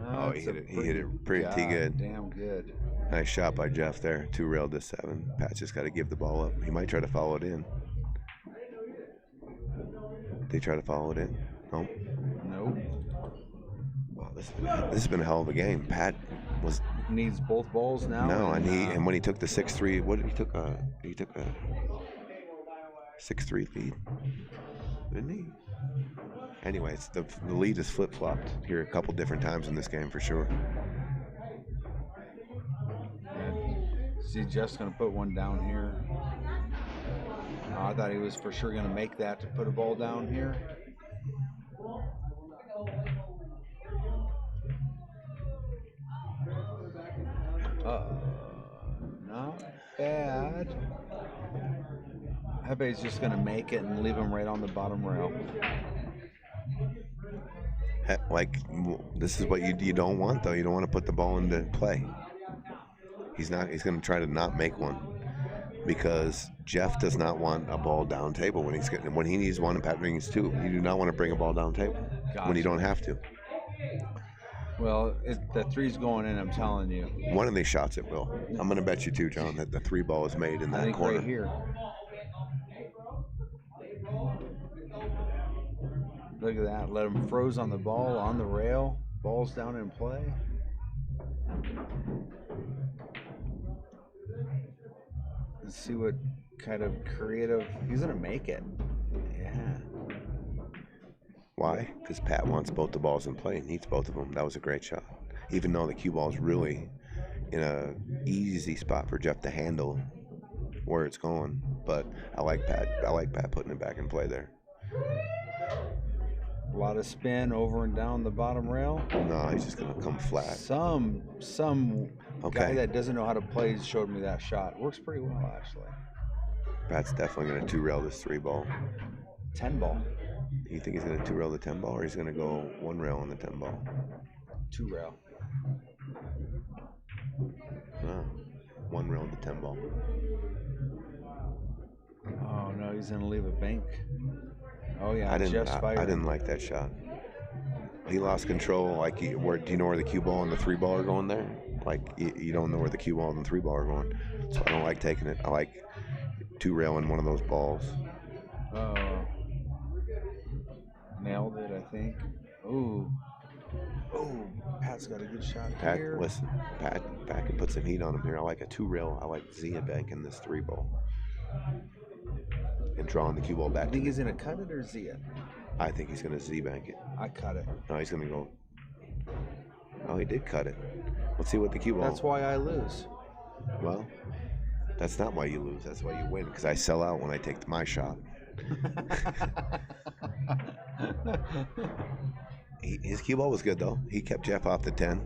Oh, That's he hit it pretty good. Damn good. Nice shot by Jeff there. 2-railed to 7. Pat's just got to give the ball up. He might try to follow it in. Did he try to follow it in? No. Nope. Wow, this has been a hell of a game. Pat needs both balls now. No, and when he took the 6-3, what did he took a 6-3 lead, didn't he? Anyways, the lead is flip-flopped here a couple different times in this game for sure. See, Jeff's going to put one down here. I thought he was for sure going to make that to put a ball down here. Not bad. I bet he's just going to make it and leave him right on the bottom rail. Like, this is what you don't want, though. You don't want to put the ball into play. He's going to try to not make one because Jeff does not want a ball down table when he needs one and Pat needs 2. You do not want to bring a ball down table when you don't have to. Well, the 3's going in, I'm telling you. One of these shots it will. I'm going to bet you too, John, that the 3 ball is made in that I think corner. right here. Look at that. Let him froze on the ball, on the rail. Ball's down in play. Let's see what kind of creative. He's going to make it. Yeah. Why? Because Pat wants both the balls in play and needs both of them. That was a great shot. Even though the cue ball is really in a easy spot for Jeff to handle where it's going. But I like Pat. I like Pat putting it back in play there. A lot of spin over and down the bottom rail. No, he's just going to come flat. Some guy that doesn't know how to play showed me that shot. Works pretty well, actually. Pat's definitely going to 2-rail this 3 ball. 10 ball. You think he's going to 2-rail the 10 ball or he's going to go 1 rail on the 10 ball? 2 rail. No. 1 rail on the 10 ball. Oh, no, he's going to leave a bank. Oh, yeah, I Jeff's fired. I didn't like that shot. He lost control. Do you know where the cue ball and the 3 ball are going there? Like you don't know where the cue ball and the 3 ball are going. So I don't like taking it. I like 2 railing one of those balls. Oh, nailed it, I think. Ooh. Oh, Pat's got a good shot Pat, here. listen, Pat can put some heat on him here. I like a 2 rail. I like Zia banking this 3 ball and drawing the cue ball back. You think he's gonna cut it or Zia? I think he's gonna Z bank it. I cut it. No, he's gonna go. Oh, he did cut it. Let's see what the cue ball. That's why I lose. Well, that's not why you lose. That's why you win. Because I sell out when I take my shot. His cue ball was good though. He kept Jeff off the 10.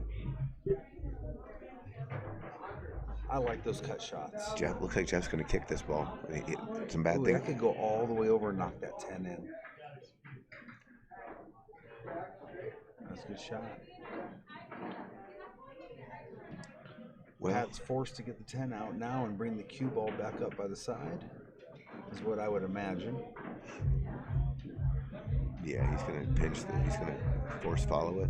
I like those cut shots. Jeff looks like Jeff's gonna kick this ball. Some bad Ooh, thing. that could go all the way over and knock that 10 in. That's a good shot. Well, Pat's forced to get the 10 out now and bring the cue ball back up by the side, is what I would imagine. yeah, he's gonna pinch. He's gonna force follow it.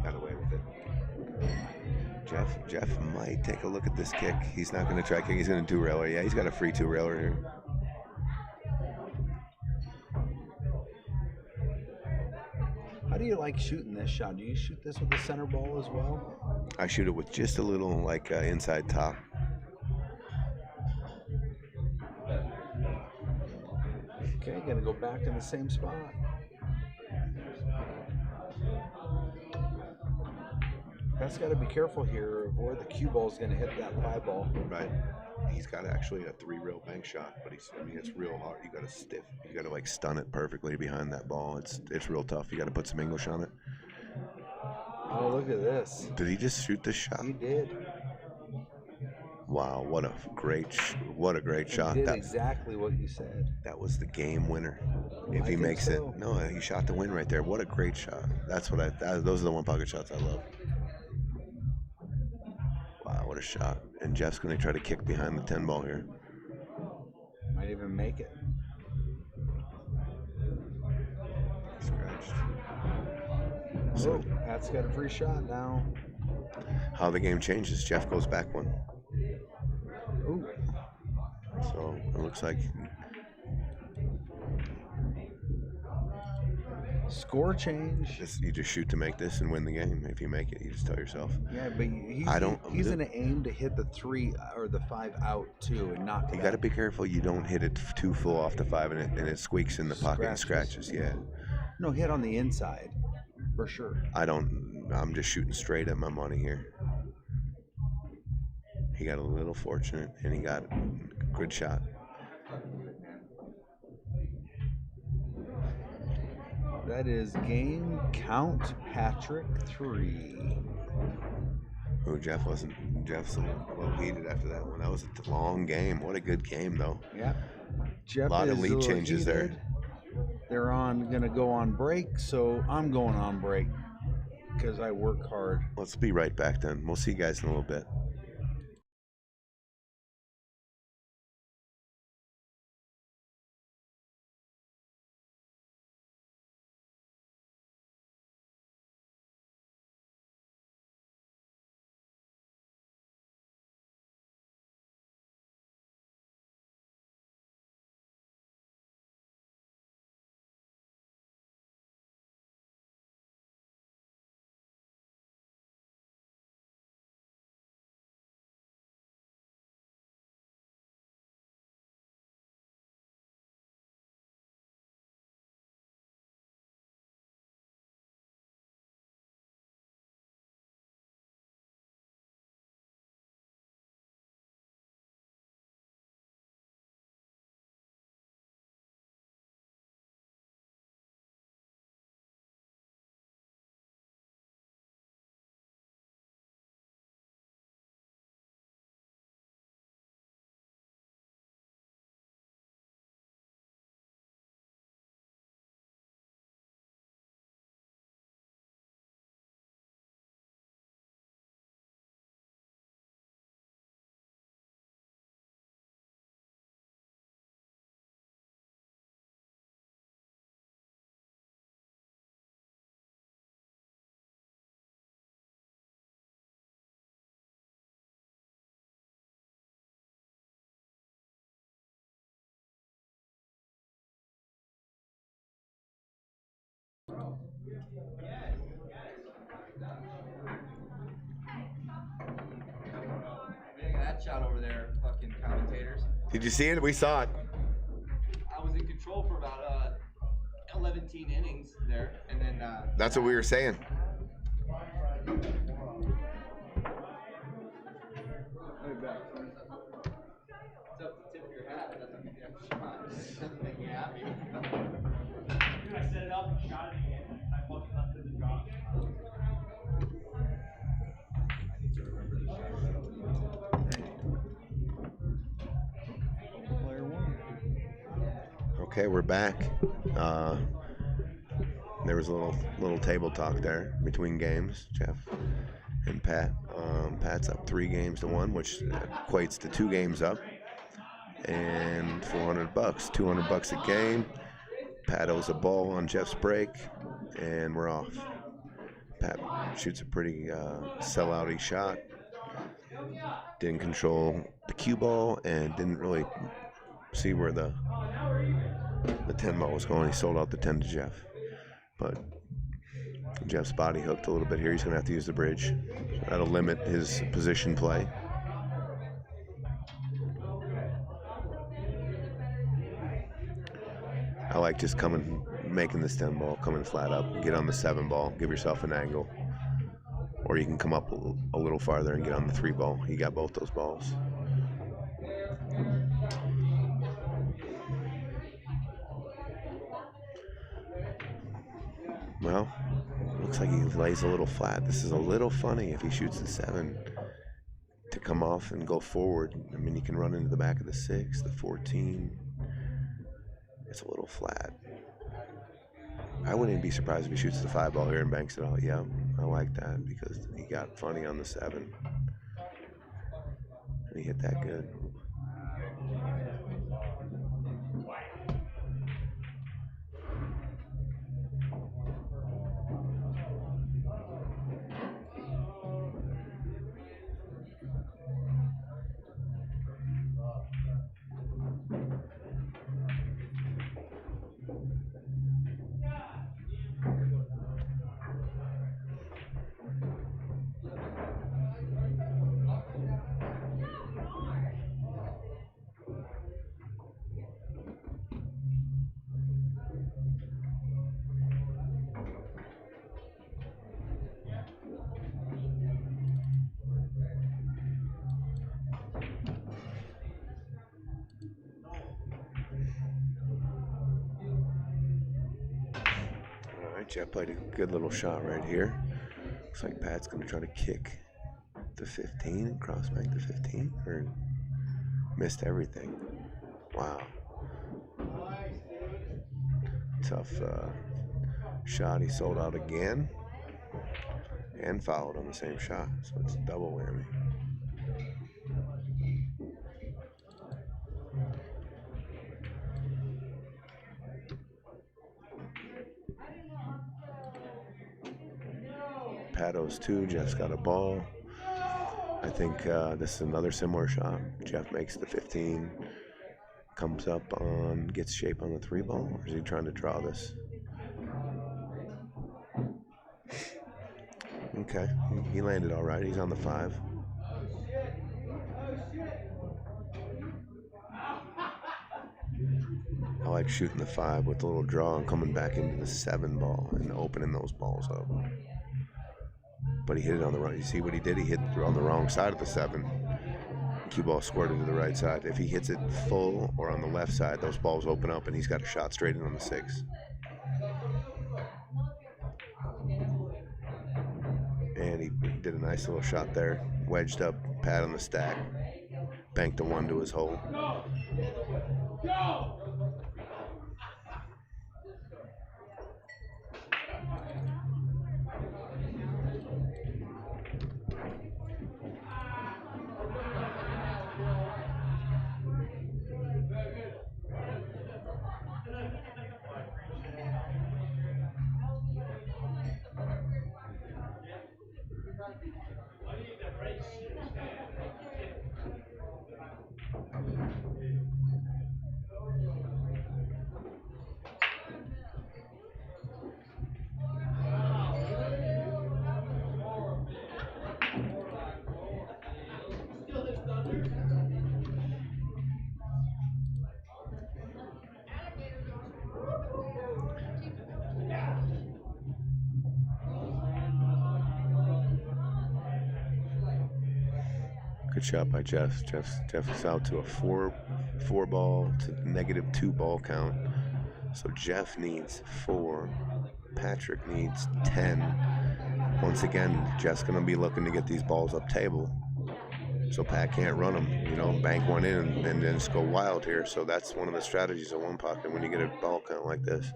Got away with it. Jeff might take a look at this kick. He's not gonna try kick. He's gonna 2 railer. Yeah, he's got a free 2 railer here. How do you like shooting this shot? Do you shoot this with the center ball as well? I shoot it with just a little like inside top. Okay, gonna go back in the same spot. Pat's got to be careful here of where the cue ball is going to hit that 5 ball. Right. He's got actually a 3 rail bank shot, but it's real hard. You got to stiff. You got to like stun it perfectly behind that ball. It's real tough. You got to put some English on it. Oh, look at this. Did he just shoot this shot? He did. Wow, what a great shot. He did exactly what you said. That was the game winner. If he think makes so. it, no, he shot the win right there. What a great shot. That's what those are the 1 pocket shots I love. Wow, what a shot. And Jeff's going to try to kick behind the 10 ball here. Might even make it. Scratched. So Pat's got a free shot now. How the game changes, Jeff goes back 1. Ooh. So it looks like Score change. you just shoot to make this and win the game. If you make it, you just tell yourself. Yeah, but he's going to aim to hit the 3 or the 5 out too and knock it You got to out. be careful you don't hit it too full off the 5 and it squeaks in the pocket and scratches. Yeah. No, hit on the inside for sure. I'm just shooting straight at my money here. He got a little fortunate and he got a good shot. That is game count Patrick 3. Oh, Jeff's a little heated after that one. That was a long game. What a good game though. Yeah. Jeff A lot of is lead little changes there. heated. They're gonna go on break, so I'm going on break because I work hard. Let's be right back then. We'll see you guys in a little bit. that shot over there, fucking commentators. Did you see it? We saw it. I was in control for about 11 innings there, and then. That's what we were saying. It's up to tip of your hat. That doesn't make you have to shot. It doesn't make you happy. Dude, I set it up and shot it again. I fucking left it in the drop. I need to remember the shot. Player one. Okay, we're back. There was a little table talk there between games, Jeff and Pat. Pat's up 3-1, which equates to 2 games up, and $400, $200 a game. Pat owes a ball on Jeff's break, and we're off. Pat shoots a pretty sellout-y shot. Didn't control the cue ball and didn't really see where the 10 ball was going. He sold out the 10 to Jeff. But Jeff's body hooked a little bit here. He's going to have to use the bridge. So that'll limit his position play. I like just making this 10 ball, coming flat up, get on the 7 ball, give yourself an angle. Or you can come up a little farther and get on the 3 ball. You got both those balls. Well, looks like he lays a little flat. This is a little funny if he shoots the 7 to come off and go forward. I mean, you can run into the back of the 6, the 14. It's a little flat. I wouldn't even be surprised if he shoots the 5 ball here and banks it out. Yeah, I like that because he got funny on the 7. And he hit that good. Jeff played a good little shot right here. Looks like Pat's going to try to kick the 15, cross bank the 15, or missed everything. Wow. Tough shot. He sold out again and fouled on the same shot, so it's a double whammy. Pat owes 2, Jeff's got a ball. I think this is another similar shot. Jeff makes the 15, comes up on, gets shape on the 3 ball, or is he trying to draw this? Okay, he landed all right. He's on the 5. I like shooting the 5 with a little draw and coming back into the 7 ball and opening those balls up. But he hit it on the right. You see what he did? He hit it on the wrong side of the 7. Cue ball squirted to the right side. If he hits it full or on the left side, those balls open up and he's got a shot straight in on the 6. And he did a nice little shot there. Wedged up, Pat on the stack. Banked the 1 to his hole. Go! Good shot by Jeff. Jeff is out to a four ball to -2 ball count. So Jeff needs 4. Patrick needs 10. Once again, Jeff's gonna be looking to get these balls up table, so Pat can't run them. You know, bank one in and then just go wild here. So that's one of the strategies of one pocket. When you get a ball count like this,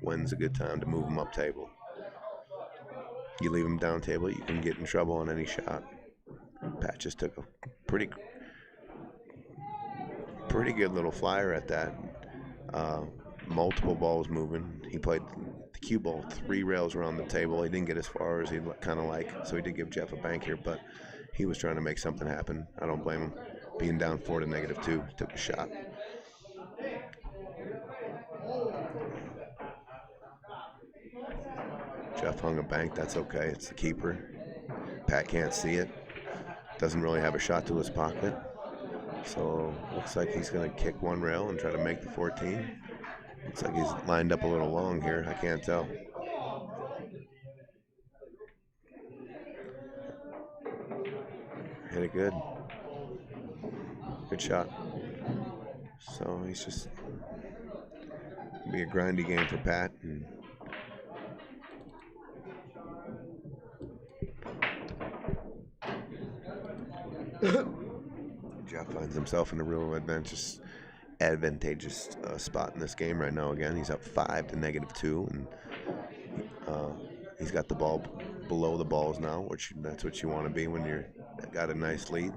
when's a good time to move them up table? You leave them down table, you can get in trouble on any shot. Pat just took a pretty good little flyer at that. Multiple balls moving. He played the cue ball 3 rails around the table. He didn't get as far as he'd kind of like, so he did give Jeff a bank here, but he was trying to make something happen. I don't blame him. Being down 4 to -2, took a shot. Jeff hung a bank. That's okay. It's the keeper. Pat can't see it. Doesn't really have a shot to his pocket. So looks like he's going to kick 1 rail and try to make the 14. Looks like he's lined up a little long here. I can't tell. Hit it good. Good shot. So he's just be a grindy game for Pat. And Jeff finds himself in a real advantageous spot in this game right now. Again, he's up 5 to -2, and he's got the ball below the balls now, which that's what you want to be when you're got a nice lead.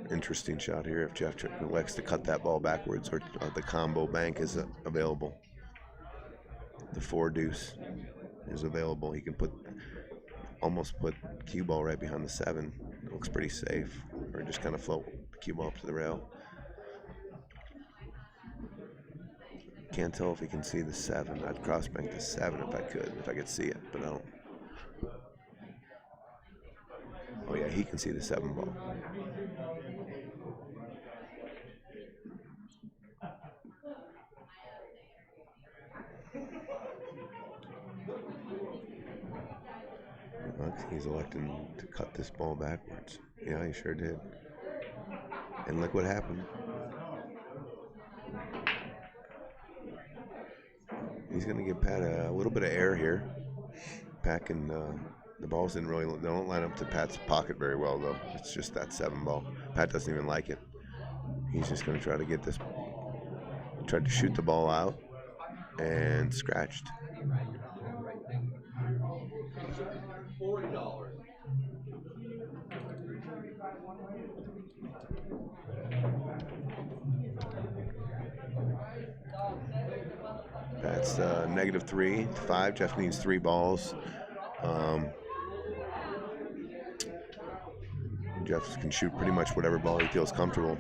Interesting shot here if Jeff elects to cut that ball backwards, or the combo bank is available. The 4 deuce is available. He can almost put cue ball right behind the 7. It looks pretty safe, or just kind of float the cue ball up to the rail. Can't tell if he can see the 7. I'd cross bank the 7 if I could see it, but I don't. Oh yeah, he can see the 7 ball. He's electing to cut this ball backwards. Yeah, he sure did. And look what happened. He's going to give Pat a little bit of air here. Pat can, the balls they don't line up to Pat's pocket very well, though. It's just that 7 ball. Pat doesn't even like it. He's just going to try to get this, tried to shoot the ball out and scratched. $40. That's -3 to 5. Jeff needs 3 balls. Jeff can shoot pretty much whatever ball he feels comfortable.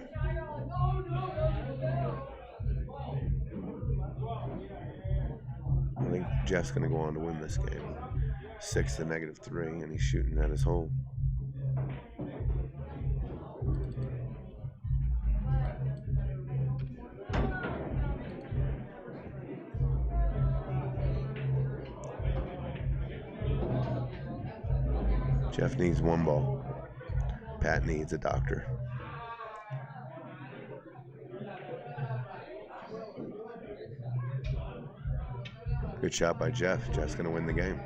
I think Jeff's going to go on to win this game. 6 to -3, and he's shooting at his hole. Jeff needs 1 ball. Pat needs a doctor. Good shot by Jeff. Jeff's going to win the game.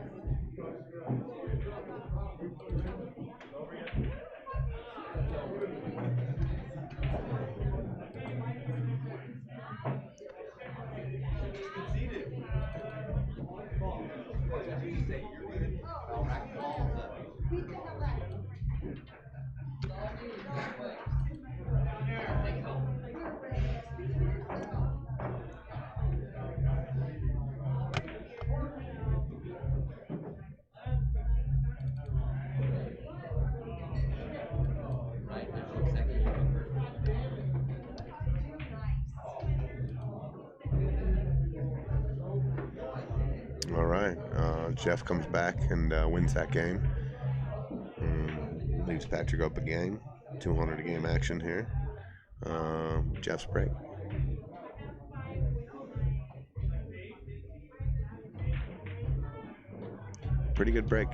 All right, Jeff comes back and wins that game. Leaves Patrick up a game. 200 a game action here. Jeff's break. Pretty good break.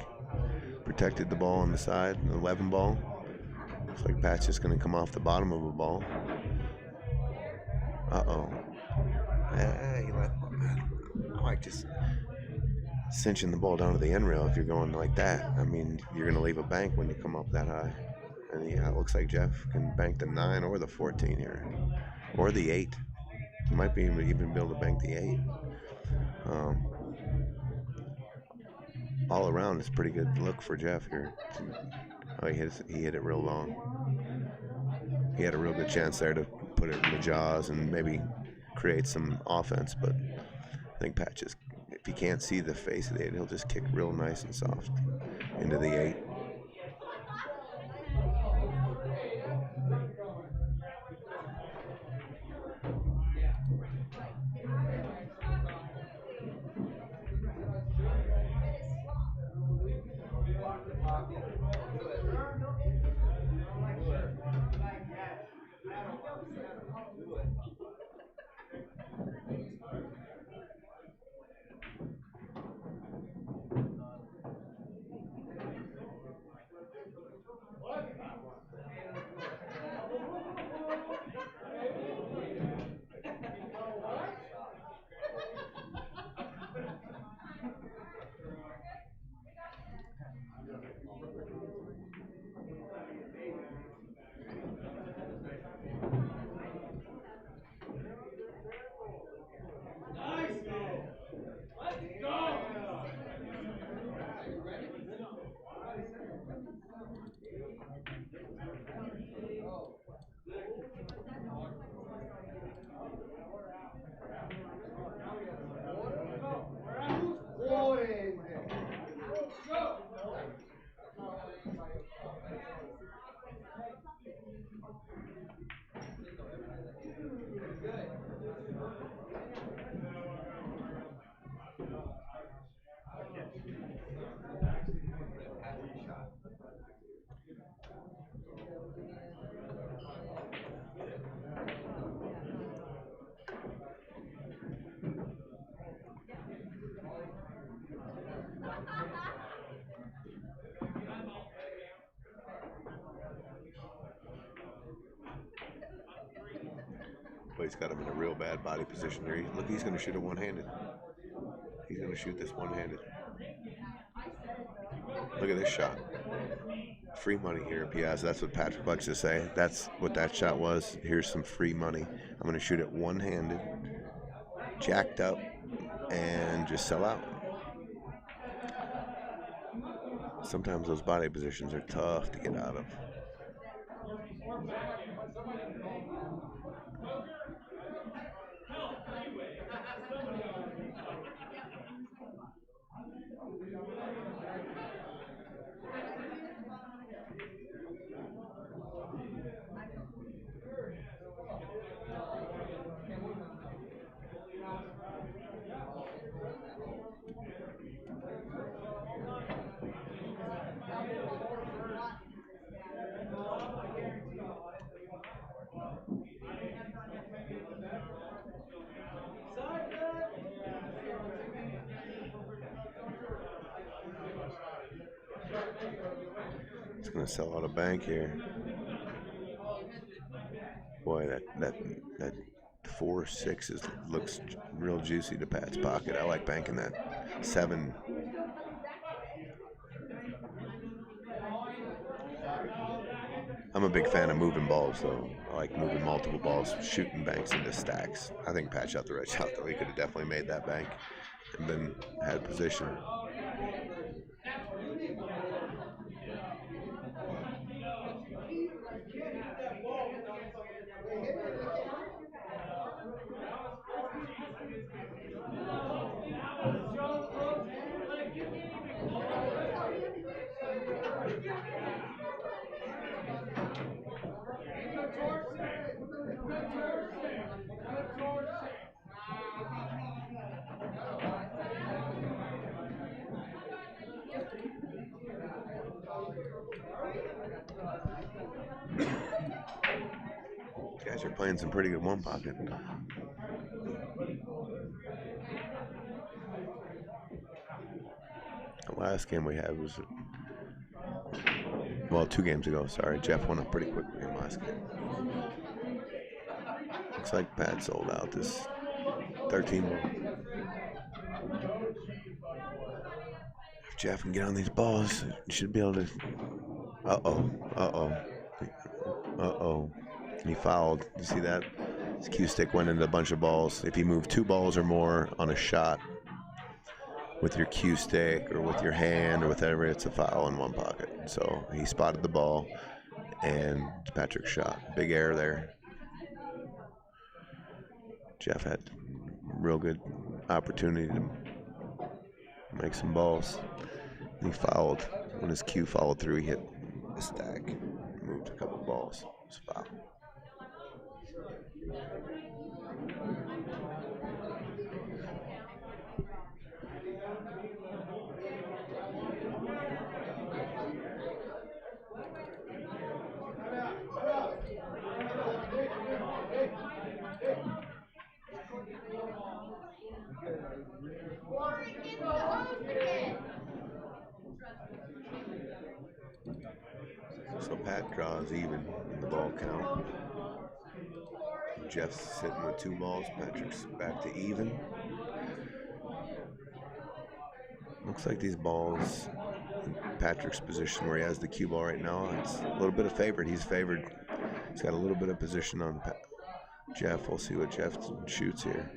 Protected the ball on the side, the 11 ball. Looks like Pat's just going to come off the bottom of a ball. Uh-oh. He left. I like just cinching the ball down to the end rail if you're going like that. I mean, you're going to leave a bank when you come up that high. And yeah, it looks like Jeff can bank the 9 or the 14 here. Or the 8. He might be even be able to bank the 8. All around, it's a pretty good look for Jeff here. Oh, he hit it real long. He had a real good chance there to put it in the jaws and maybe create some offense, but I think Pat just, if he can't see the face of the 8, he'll just kick real nice and soft into the 8. But he's got him in a real bad body position here. Look, he's going to shoot it one-handed. He's going to shoot this one-handed. Look at this shot. Free money here at Piazza. That's what Patrick likes to say. That's what that shot was. Here's some free money. I'm going to shoot it one-handed, jacked up, and just sell out. Sometimes those body positions are tough to get out of. It's going to sell out a bank here. Boy, that 4-6 looks real juicy to Pat's pocket. I like banking that 7. I'm a big fan of moving balls, though. I like moving multiple balls, shooting banks into stacks. I think Pat shot the right shot, though. He could have definitely made that bank and then had position. Guys are playing some pretty good one pocket. The last game we had was Well, 2 games ago. Sorry, Jeff won up pretty quickly in last game. Looks like Pat sold out this 13 ball. If Jeff can get on these balls, he should be able to. Uh-oh. He fouled. You see that? His cue stick went into a bunch of balls. If you move 2 balls or more on a shot with your cue stick or with your hand or whatever, it's a foul in one pocket. So he spotted the ball, and Patrick shot. Big error there. Jeff had real good opportunity to make some balls. He fouled. When his cue followed through, he hit the stack, moved a couple balls. It's a foul. So Pat draws even in the ball count. Jeff's sitting with 2 balls. Patrick's back to even. Looks like these balls in Patrick's position where he has the cue ball right now, it's a little bit of favored. He's favored. He's got a little bit of position on Jeff. We'll see what Jeff shoots here.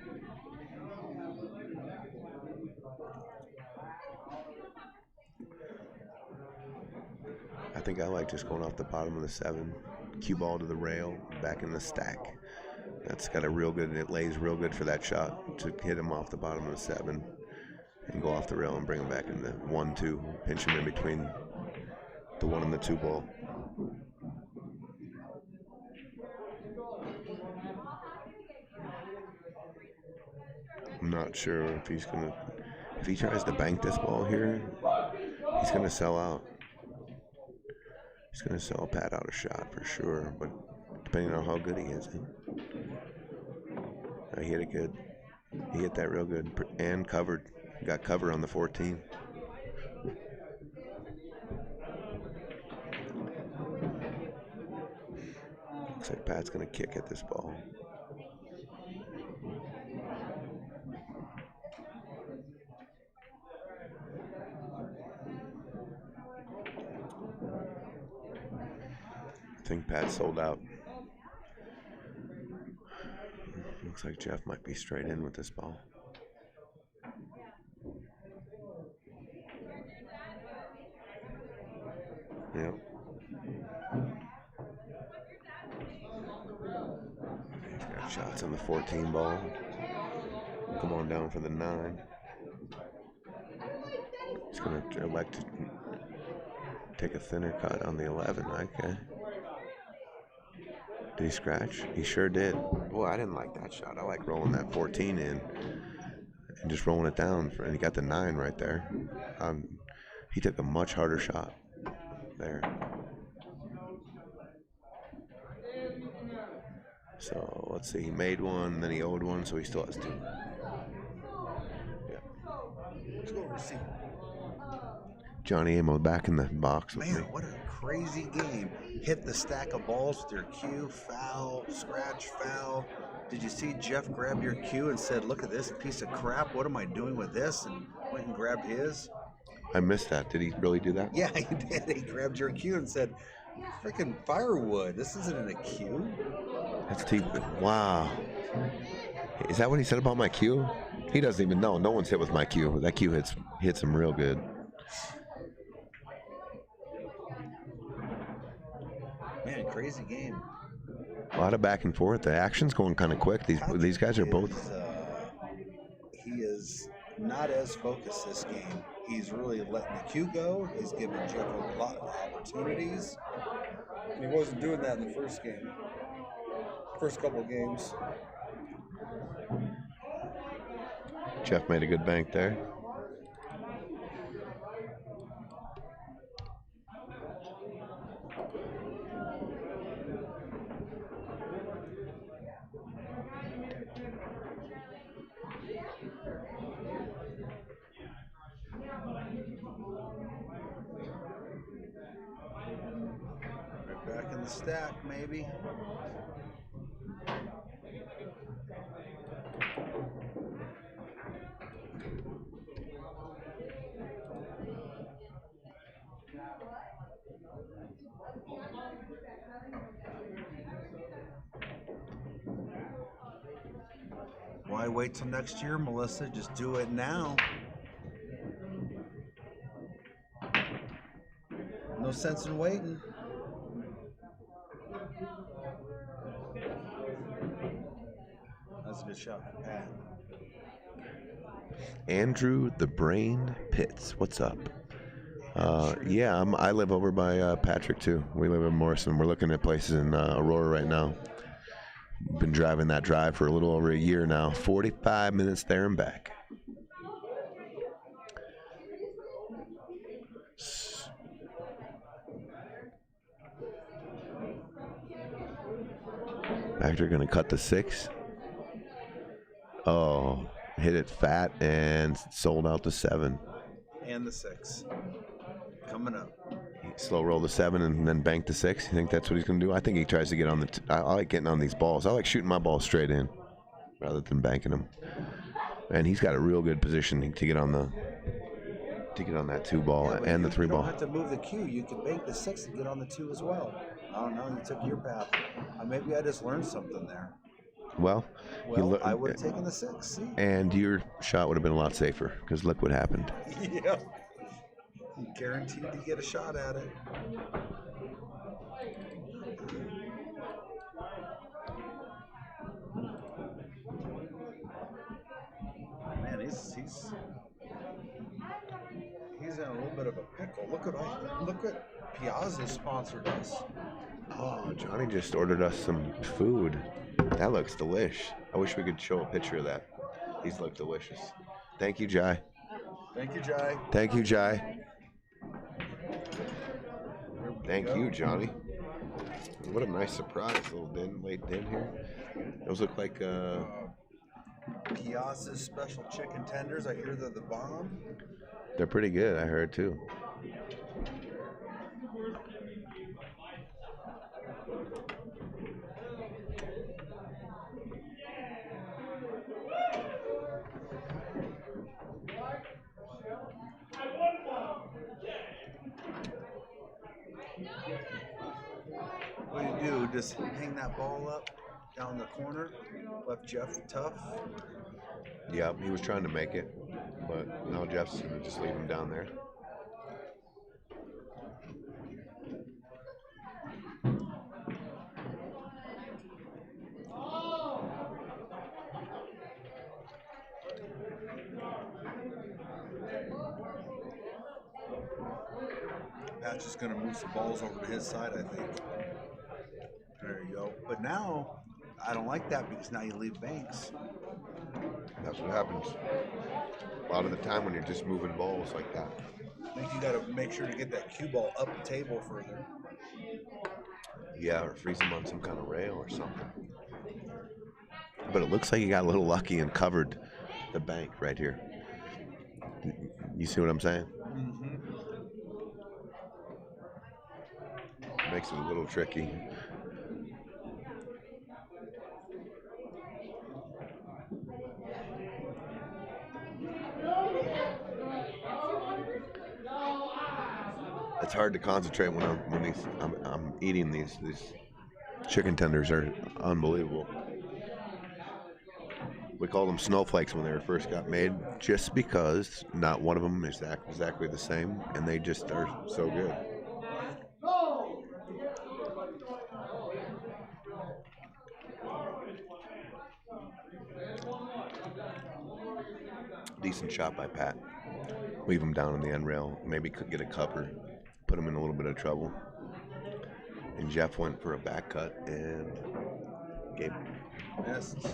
I think I like just going off the bottom of the 7, cue ball to the rail, back in the stack. That's got a real good, it lays real good for that shot to hit him off the bottom of the 7 and go off the rail and bring him back in the 1-2, pinch him in between the 1 and the 2 ball. I'm not sure if he's gonna, if he tries to bank this ball here, he's gonna sell out. He's gonna sell Pat out a shot for sure, but depending on how good he is. He hit it good. He hit that real good and covered. Got cover on the 14. Looks like Pat's gonna kick at this ball. I think Pat sold out. Looks like Jeff might be straight in with this ball. Yep. He's got shots on the 14 ball. Come on down for the 9. He's going to elect to take a thinner cut on the 11. Okay. Did he scratch? He sure did. Boy, I didn't like that shot. I like rolling that 14 in and just rolling it down. And he got the 9 right there. He took a much harder shot there. So let's see. He made one, then he owed one, so he still has 2. Yeah. Let's go receive. Johnny Amo back in the box with Man, me. what a crazy game. Hit the stack of balls with your cue, foul, scratch, foul. Did you see Jeff grab your cue and said, look at this piece of crap, what am I doing with this? And went and grabbed his? I missed that. Did he really do that? Yeah, he did. He grabbed your cue and said, freaking firewood, this isn't in a cue. That's deep. Wow. Is that what he said about my cue? He doesn't even know. No one's hit with my cue. That cue hits him real good. Man, crazy game. A lot of back and forth. The action's going kind of quick. These guys are both. He is not as focused this game. He's really letting the cue go. He's giving Jeff a lot of opportunities. And he wasn't doing that in the first game. First couple of games. Jeff made a good bank there. the stack, maybe. Why wait till next year, Melissa? Just do it now. No sense in waiting. That's a good shot for Pat. Andrew the Brain Pitts, what's up? Yeah, I live over by Patrick too. We live in Morrison. We're looking at places in Aurora right now. Been driving that drive for a little over a year now. 45 minutes there and back. Patrick gonna cut the 6. Oh, hit it fat and sold out the 7. And the 6. Coming up. Slow roll the 7 and then bank the 6. You think that's what he's going to do? I think he tries to get on the. I like getting on these balls. I like shooting my balls straight in rather than banking them. And he's got a real good position to get on the. To get on that 2 ball and the 3 ball. You don't have to move the cue. You can bank the 6 and get on the 2 as well. I don't know. You took your path. Maybe I just learned something there. Well, I would have taken the 6. See? And your shot would have been a lot safer because look what happened. Yeah. Guaranteed to get a shot at it. Man, he's in a little bit of a pickle. Look what Piazza sponsored us. Oh, Johnny just ordered us some food. That looks delish. I wish we could show a picture of that. These look delicious. Thank you, Jai. Thank you, Jai. Thank you, Jai. Thank you, Johnny. What a nice surprise, late din here. Those look like Piazza's special chicken tenders. I hear they're the bomb. They're pretty good, I heard too. What do you do? Just hang that ball up down the corner? Left Jeff tough? Yep, he was trying to make it, but now Jeff's going to just leave him down there. Pat's just going to move some balls over to his side, I think. There you go. But now, I don't like that because now you leave banks. That's what happens a lot of the time when you're just moving balls like that. I think you got to make sure to get that cue ball up the table further. Yeah, or freeze them on some kind of rail or something. But it looks like he got a little lucky and covered the bank right here. You see what I'm saying? Mm-hmm. Makes it a little tricky. It's hard to concentrate when I'm eating these chicken tenders. Are unbelievable. We called them snowflakes when they first got made, just because not one of them is exactly the same, and they just are so good. Decent shot by Pat. Leave him down on the end rail. Maybe could get a cover. Put him in a little bit of trouble. And Jeff went for a back cut and gave Missed.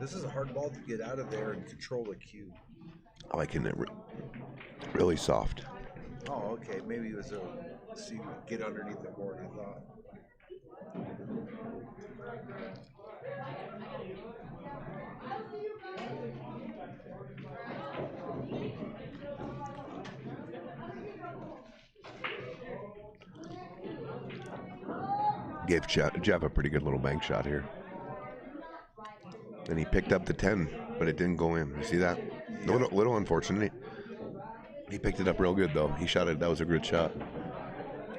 This is a hard ball to get out of there and control the cue. I like it really soft. Oh, okay. Maybe it was get underneath the board, I thought. Gave Jeff a pretty good little bank shot here. And he picked up the 10, but it didn't go in. You see that? A little unfortunate. He picked it up real good, though. He shot it. That was a good shot.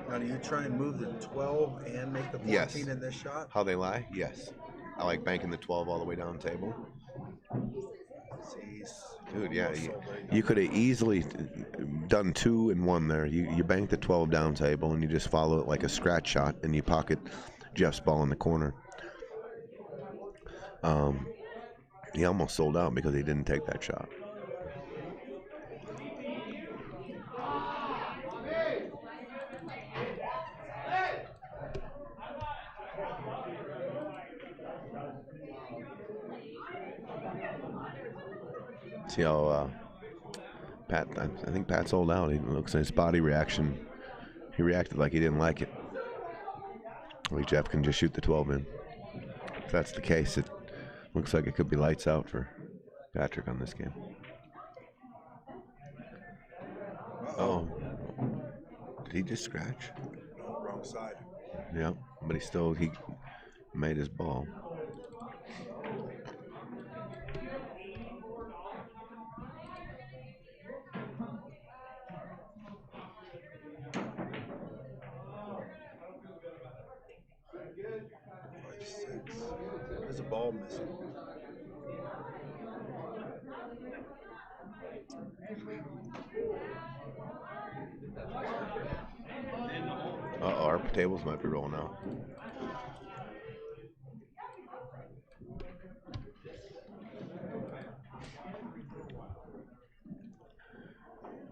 Now, do you try and move the 12 and make the 14 Yes. in this shot? How they lie? Yes. I like banking the 12 all the way down the table. Jeez. Dude, yeah. You could have easily done 2 and 1 there. You bank the 12 down table, and you just follow it like a scratch shot, and you pocket Jeff's ball in the corner. He almost sold out because he didn't take that shot. See how Pat? I think Pat sold out. He looks at his body reaction. He reacted like he didn't like it. Like Jeff can just shoot the 12 in. If that's the case, it looks like it could be lights out for Patrick on this game. Oh, did he just scratch? No, wrong side. Yeah, but he made his ball. There's a ball missing. Our tables might be rolling out.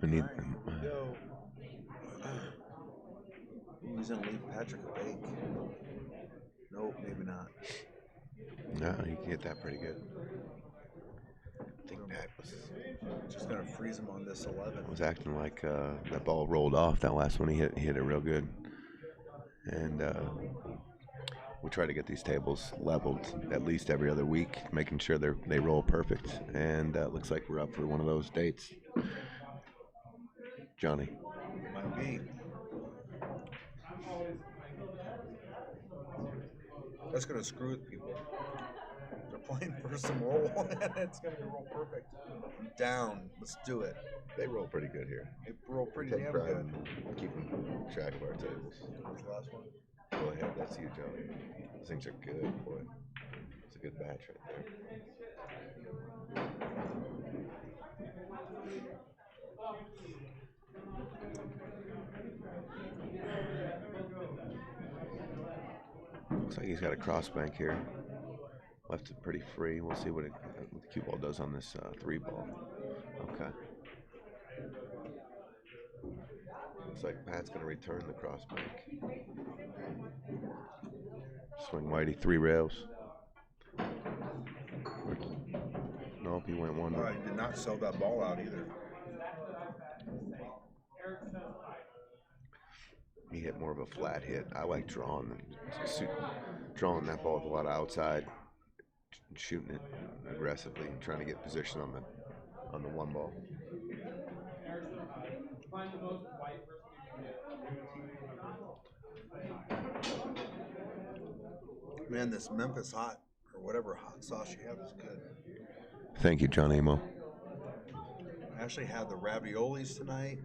We need. Go. He's gonna leave Patrick a bake. Nope, maybe not. No, he can hit that pretty good. I think Pat was Just gonna freeze him on this 11. was acting like that ball rolled off. That last one he hit it real good. And we try to get these tables leveled at least every other week, making sure they roll perfect. And looks like we're up for one of those dates. Johnny. Might be. That's gonna screw with people. They're playing for some roll, and it's gonna be roll perfect. Down. Let's do it. They roll pretty good here. They roll pretty Take damn pride good. in keeping track of our tables. What's the last one? Go ahead, that's you, Johnny. Those things are good, boy. It's a good batch right there. Looks like he's got a cross bank here. Left it pretty free. We'll see what the cue ball does on this 3 ball. Okay. Looks like Pat's going to return the cross bank. Swing Whitey, 3 rails. Nope, he went 1. He did not sell that ball out either. He hit more of a flat hit. I like drawing that ball with a lot of outside, shooting it aggressively, and trying to get position on the 1 ball. Man, this Memphis hot, or whatever hot sauce you have, is good. Thank you, John Amo. I actually had the raviolis tonight.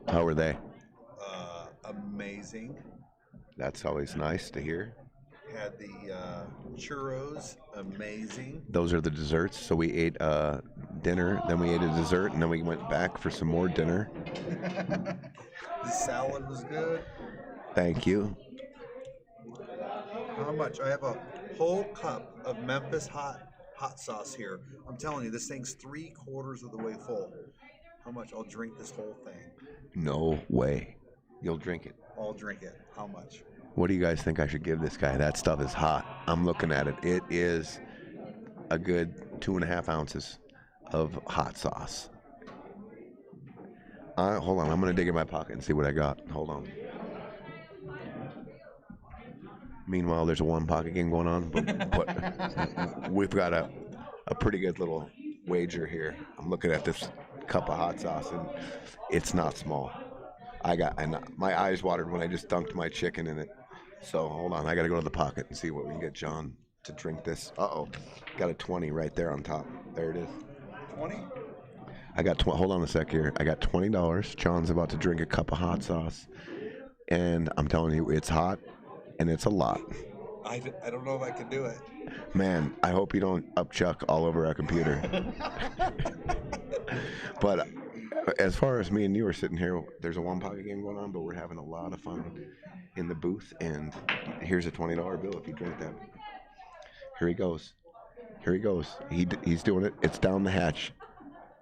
How were they? Amazing. That's always nice to hear. Had the churros. Amazing. Those are the desserts. So we ate dinner, then we ate a dessert, and then we went back for some more dinner. The salad was good. Thank you. How much? I have a whole cup of Memphis hot sauce here. I'm telling you, this thing's 3/4 of the way full. How much? I'll drink this whole thing. No way. You'll drink it. I'll drink it. How much? What do you guys think I should give this guy? That stuff is hot. I'm looking at it. It is a good 2.5 ounces of hot sauce. Hold on. I'm going to dig in my pocket and see what I got. Hold on. Meanwhile, there's a 1 pocket game going on, but we've got a pretty good little wager here. I'm looking at this cup of hot sauce, and it's not small. And my eyes watered when I just dunked my chicken in it. So hold on, I gotta go to the pocket and see what we can get John to drink this. Got a 20 right there on top. There it is. 20? I got hold on a sec here. I got $20. John's about to drink a cup of hot sauce, and I'm telling you, it's hot, and it's a lot. I don't know if I can do it. Man, I hope you don't upchuck all over our computer. But as far as me and you are sitting here, there's a one pocket game going on, but we're having a lot of fun in the booth. And here's a $20 bill if you drink that. Here he goes. Here he goes. He's doing it. It's down the hatch.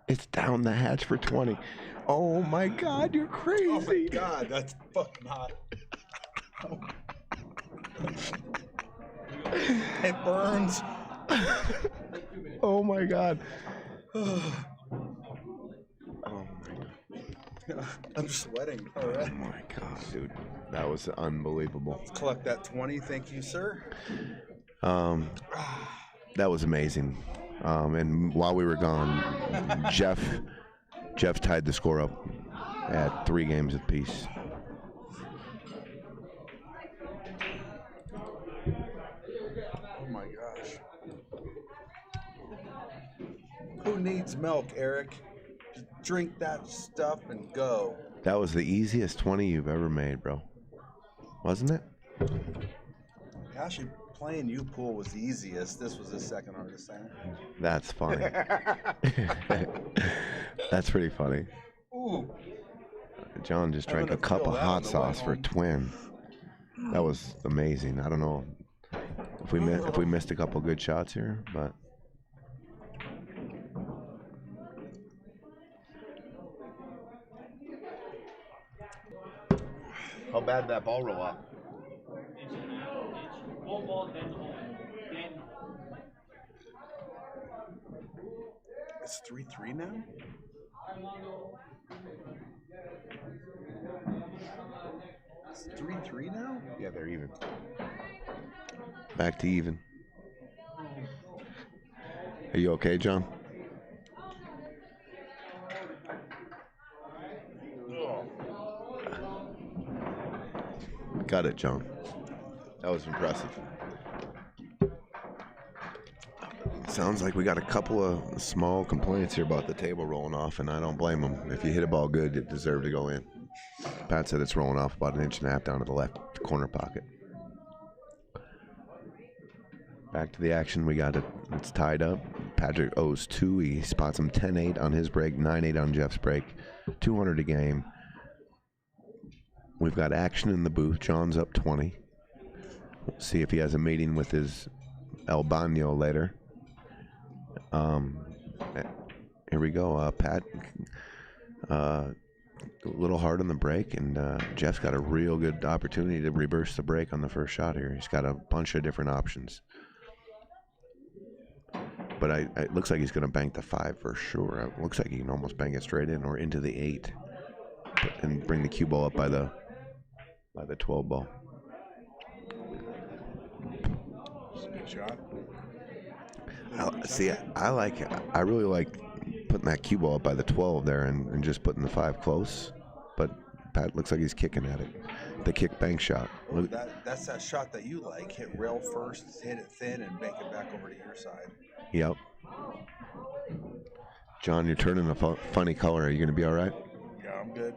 It's down the hatch for 20. Oh my God, you're crazy. Oh my God, that's fucking hot. It burns. Oh my God. I'm sweating. All right. Oh my God, dude. That was unbelievable. Let's collect that 20. Thank you, sir. That was amazing. And while we were gone, Jeff tied the score up at 3 games apiece. Oh my gosh. Who needs milk, Eric? Just drink that stuff and go. That was the easiest 20 you've ever made, bro. Wasn't it? Actually, playing U-Pool was the easiest. This was the second hardest thing. That's funny. That's pretty funny. Ooh. John just drank a cup of hot sauce for a twin. That was amazing. I don't know if we missed a couple good shots here, but how bad did that ball roll up? It's 3-3 now? It's 3-3 now? Yeah, they're even. Back to even. Are you okay, John? Got it, John. That was impressive. Sounds like we got a couple of small complaints here about the table rolling off, and I don't blame them. If you hit a ball good, it deserved to go in. Pat said it's rolling off about 1.5 inches down to the left corner pocket. Back to the action. We got it. It's tied up. Patrick owes 2. He spots him 10-8 on his break, 9-8 on Jeff's break, 200 a game. We've got action in the booth. John's up 20. We'll see if he has a meeting with his El Baño later. Here we go. Pat, a little hard on the break, and Jeff's got a real good opportunity to reverse the break on the first shot here. He's got a bunch of different options. But it looks like he's going to bank the 5 for sure. It looks like he can almost bank it straight in or into the 8 and bring the cue ball up by the 12 ball. Good shot. I really like putting that cue ball up by the 12 there and just putting the 5 close. But Pat looks like he's kicking at it. The kick bank shot. Look. That's that shot that you like. Hit rail first, hit it thin, and bank it back over to your side. Yep. John, you're turning a funny color. Are you going to be all right? Yeah, I'm good.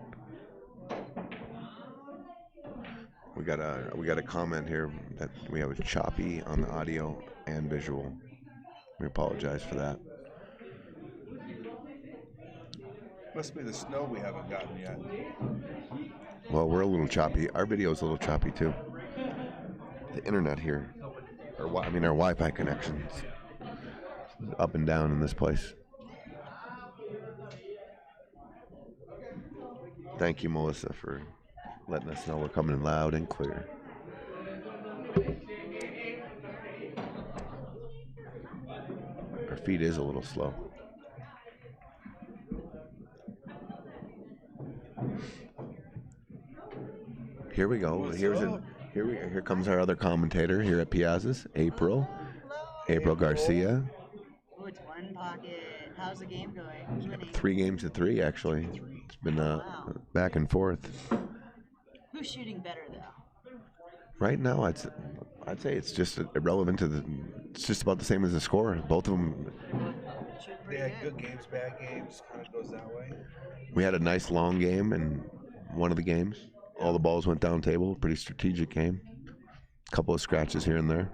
We got a comment here that we have a choppy on the audio and visual. We apologize for that. Must be the snow we haven't gotten yet. Well, we're a little choppy. Our video's a little choppy too. The internet here, our Wi-Fi connections, up and down in this place. Thank you, Melissa, for letting us know we're coming in loud and clear. Our feed is a little slow. Here we go. Here comes our other commentator here at Piazza's, April Garcia. Oh, it's one pocket. How's the game going? Who's winning? 3 games to 3, actually. It's been back and forth. Who's shooting better, though? Right now, I'd say it's just irrelevant to the. It's just about the same as the score. Both of them. Shoot They pretty had good games, bad games. Kind of goes that way. We had a nice long game in one of the games. All the balls went down table. Pretty strategic game. A couple of scratches here and there.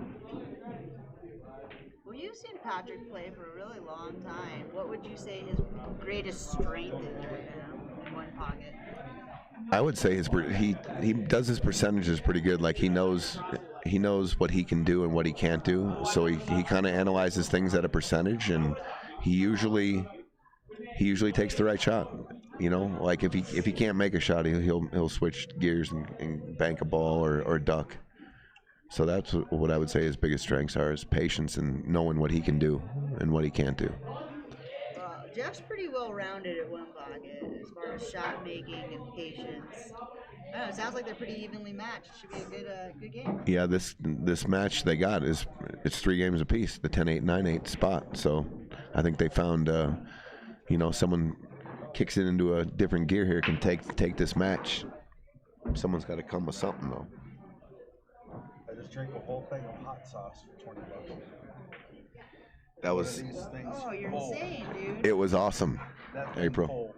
Well, you've seen Patrick play for a really long time. What would you say his greatest strength is right now in one pocket? I would say he does his percentages pretty good. Like he knows what he can do and what he can't do. So he kind of analyzes things at a percentage, and he usually takes the right shot. You know, like if he can't make a shot, he'll switch gears and bank a ball or duck. So that's what I would say his biggest strengths are: is patience and knowing what he can do and what he can't do. Well, Jeff's pretty well rounded at one pocket as far as shot making and patience. I don't know, it sounds like they're pretty evenly matched. Should be a good game. Yeah, this match they got it's 3 games apiece, the 10-8, 9-8 spot. So I think they found someone kicks it into a different gear here can take this match. Someone's got to come with something though. I just drank a whole thing of hot sauce for $20. That was These things Oh, you're full. insane, dude. it was awesome. That thing April. full.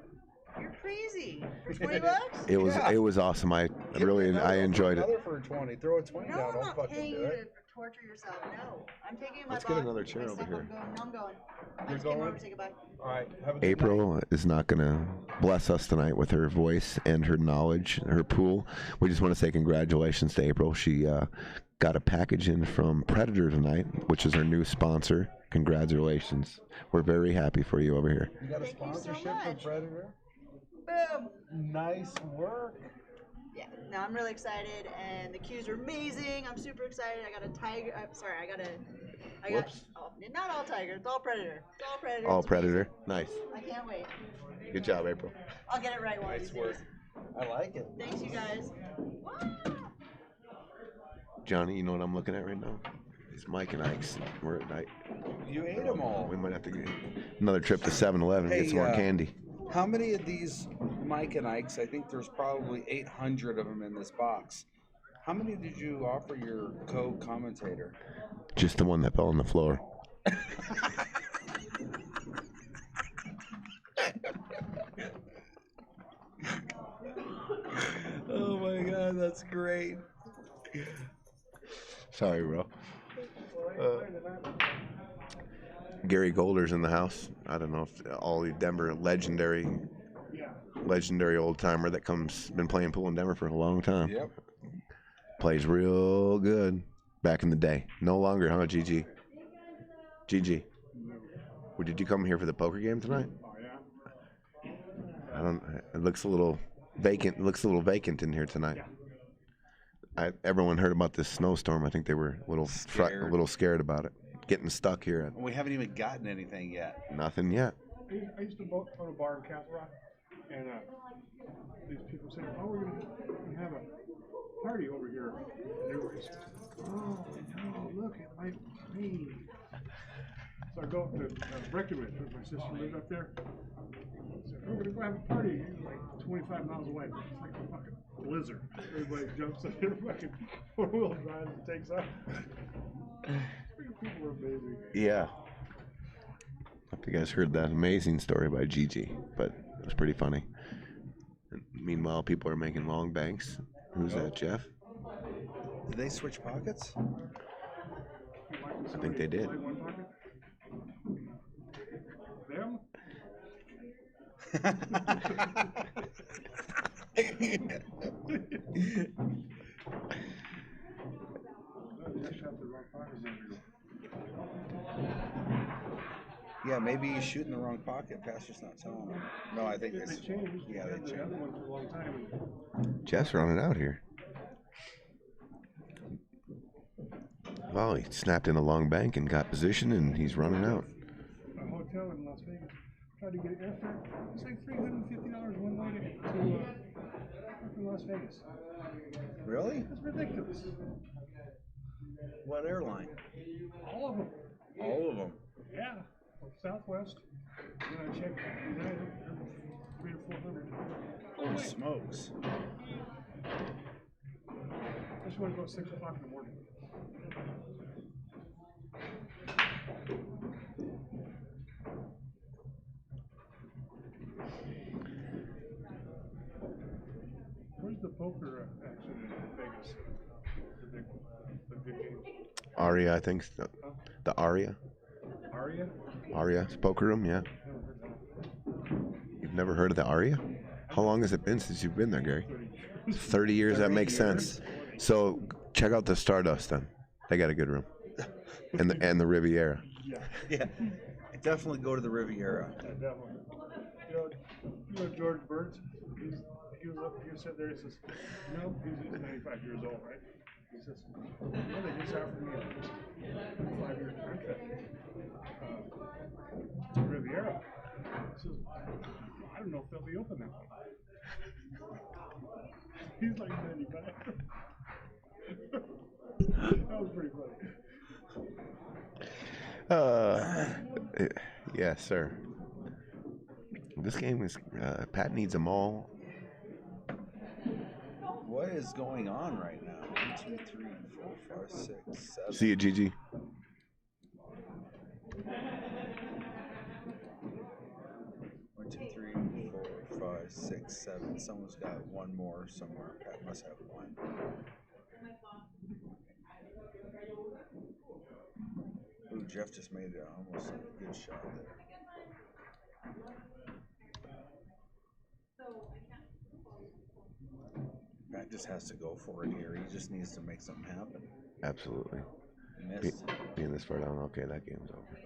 You're crazy. For $20? It was awesome. I enjoyed it. Another for 20. Throw a 20 No, down. I'm I'll not fucking paying do you it. to torture yourself. No. I'm taking my Let's get box, another my chair over stuff, here. I'm going. No, I'm going. I You're just came over going? to say goodbye. All right. Have a good night. April is not going to bless us tonight with her voice and her knowledge, her pool. We just want to say congratulations to April. She got a package in from Predator tonight, which is our new sponsor. Congratulations. We're very happy for you over here. You got a Thank you so sponsorship from much. Predator? Boom. Nice work. Yeah, no, I'm really excited, and the cues are amazing. I'm super excited. I got a tiger. I'm sorry, I got. Whoops. Oh, not all tiger. It's all predator. It's all predator. All It's Predator. Nice. amazing. I can't wait. Good job, April. I'll get it right one of Nice these work. days. I like it. Thanks, you guys. Johnny, you know what I'm looking at right now? It's Mike and Ike's. You ate them all. We might have to get another trip to 7-Eleven and get some more candy. How many of these Mike and Ike's? I think there's probably 800 of them in this box. How many did you offer your co-commentator? Just the one that fell on the floor. Oh my God, that's great. Sorry, bro. Gary Golder's in the house. I don't know if Ollie Denver, legendary old timer that been playing pool in Denver for a long time. Yep. Plays real good back in the day. No longer, huh, GG? GG. Well, did you come here for the poker game tonight? Oh yeah. I don't. It looks a little vacant. It looks a little vacant in here tonight. Everyone heard about this snowstorm. I think they were a little scared about it. Getting stuck here We haven't even gotten anything yet. at nothing yet. I used to own a bar in Castle Rock, and these people said, "Oh, we're gonna have a party over here." And they were just, "Oh no, look, it might be." So I go up to Breckenridge, where my sister lived up there. I said, "We're gonna go have a party." It was like 25 miles away. It's like a fucking blizzard. Everybody jumps in their fucking four-wheel drives and takes off. People were amazing. Yeah. I hope you guys heard that amazing story by Gigi, but it was pretty funny. And meanwhile, people are making long banks. Who's that, Jeff? Did they switch pockets? I think they did. Them? Yeah, maybe he's shooting the wrong pocket. Pastor's not telling him. No, I think They it's. changed. Yeah, They they had the changed. other one for a long time. Jeff's running out here. Wow, he snapped in a long bank and got position, and he's running out. A hotel in Las Vegas. Tried to get airfare. It's like $350 one way to Las Vegas. Really? That's ridiculous. What airline? All of them. All of them. Yeah. Southwest. Then I checked United. 300 or 400. Holy smokes. This you want to go at 6 o'clock in the morning? Where's the poker action in Vegas? The big game. Aria, I think. The Aria. Aria? Aria's poker room, yeah. You've never heard of the Aria? How long has it been since you've been there, Gary? 30 years, that makes sense. So check out the Stardust then. They got a good room. And the Riviera. Yeah, definitely go to the Riviera. Yeah, definitely. You know George Burns? He was sitting there, he says, he's 95 years old, right? He says, they just offered me a 5-year contract. Riviera. He says, I don't know if they'll be open that long. He's like 95. That was pretty funny. Yes, sir. This game is, Pat needs them all. What is going on right now? 1, 2, 3, 4, 5, 6, 7. See you, Gigi. 1, 2, 3, 4, 5, 6, 7. Someone's got one more somewhere. Pat must have one. Ooh, Jeff just made almost a good shot there. Pat just has to go for it here. He just needs to make something happen. Absolutely. Missed. Being this far down, okay, that game's over.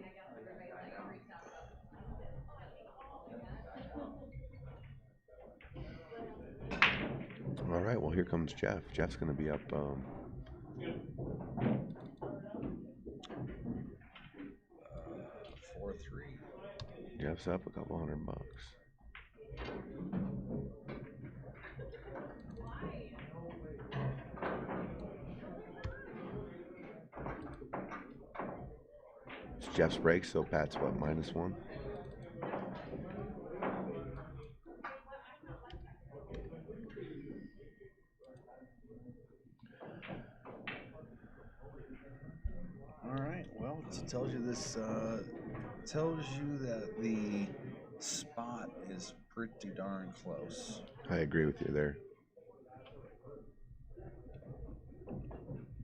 All right, well, here comes Jeff. Jeff's going to be up 4-3. Jeff's up a couple $100. It's Jeff's break, so Pat's what, -1? All right. Well, it tells you this. Tells you that the spot is pretty darn close. I agree with you there.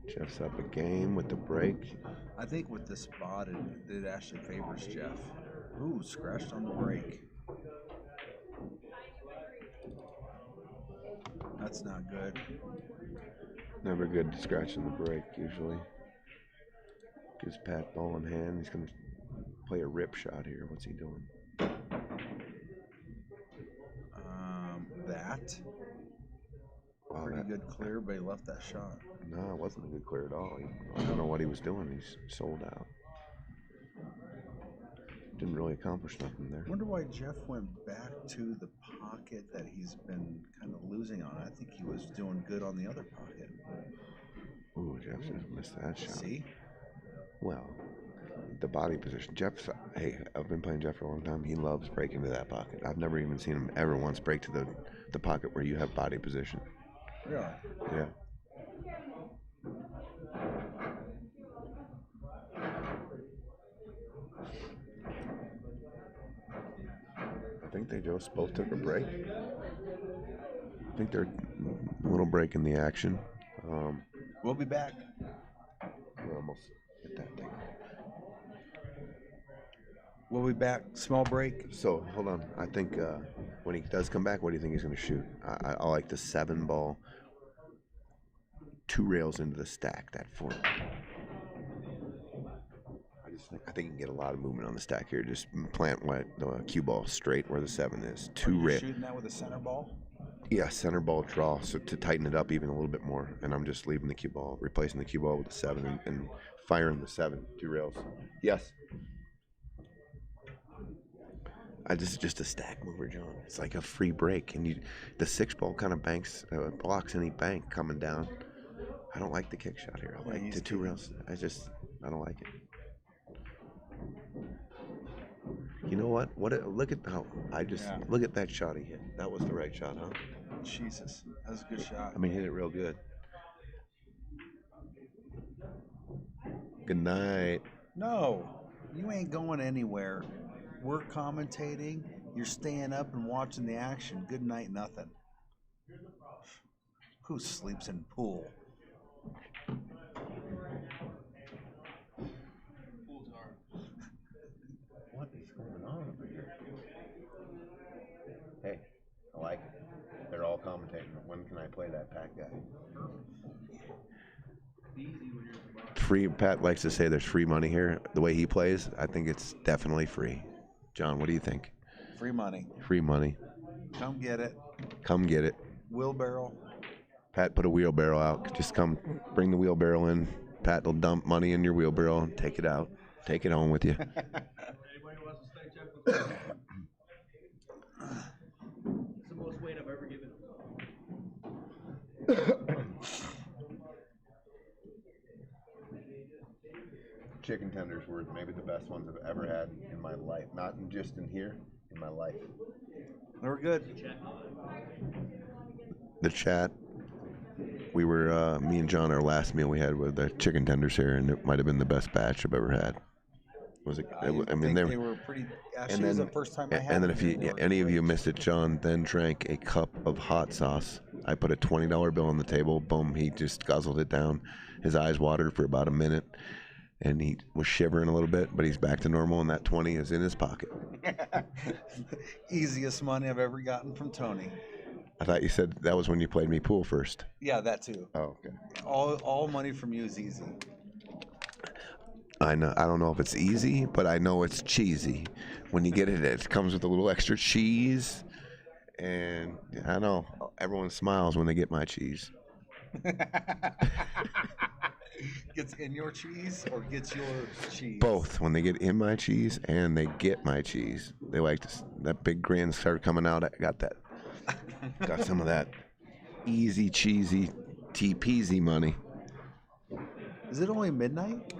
Jeff's up a game with the break. I think with the spot, it actually favors Jeff. Ooh, scratched on the break. That's not good. Never good to scratch in the break, usually. Gives Pat ball in hand. He's going to play a rip shot here. What's he doing? That. Wow, Pretty good clear, but he left that shot. No, it wasn't a good clear at all. I don't know what he was doing. He's sold out. Didn't really accomplish nothing there. Wonder why Jeff went back to the pocket that he's been kind of losing on. I think he was doing good on the other pocket. Ooh, Jeff just missed that shot. See? Well, the body position. Jeff's, hey, I've been playing Jeff for a long time. He loves breaking to that pocket. I've never even seen him ever once break to the pocket where you have body position. Really? Yeah. I think they just both took a break. I think they're a little break in the action. We'll be back. We almost hit that thing. We'll be back. Small break. So, hold on. I think when he does come back, what do you think he's going to shoot? I like the 7 ball. 2 rails into the stack, that 4. I think you can get a lot of movement on the stack here. Just plant the cue ball straight where the 7 is. 2 rails. Shooting that with a center ball? Yeah, center ball draw, so to tighten it up even a little bit more. And I'm just leaving the cue ball, replacing the cue ball with the 7 and firing the 7, 2 rails. Yes. This is just a stack mover, John. It's like a free break, and the 6 ball kind of blocks any bank coming down. I don't like the kick shot here. I like the 2 rails. I don't like it. You know what? Look at look at that shot he hit. That was the right shot, huh? Jesus, that was a good shot. I mean, hit it real good. Good night. No, you ain't going anywhere. We're commentating. You're staying up and watching the action. Good night, nothing. Who sleeps in pool? What is going on over here? Hey, I like it. They're all commentating. When can I play that Pat guy? Free. Pat likes to say there's free money here. The way he plays, I think it's definitely free. John, what do you think? Free money. Free money. Come get it. Come get it. Wheelbarrow. Pat, put a wheelbarrow out. Just come, bring the wheelbarrow in. Pat will dump money in your wheelbarrow and take it out. Take it home with you. Anybody wants to stay, check with me. It's the most weight I've ever given. Chicken tenders were maybe the best ones I've ever had in my life. Not just in here, in my life. They were good. The chat. We were, me and John, our last meal we had with the chicken tenders here, and it might have been the best batch I've ever had. Was it? I mean, they were pretty. Actually, and it was then, the first time I had and then them. if you, any of you missed it, John then drank a cup of hot sauce. I put a $20 bill on the table. Boom, he just guzzled it down. His eyes watered for about a minute, and he was shivering a little bit, but he's back to normal, and that 20 is in his pocket. Easiest money I've ever gotten from Tony. I thought you said that was when you played me pool first. Yeah, that too. Oh, okay. All money from you is easy. I know. I don't know if it's easy, but I know it's cheesy. When you get it, it comes with a little extra cheese, and I know everyone smiles when they get my cheese. Gets in your cheese or gets your cheese? Both. When they get in my cheese and they get my cheese, they like to, that big grin started coming out. I got that. Got some of that easy, cheesy, peasy money. Is it only midnight?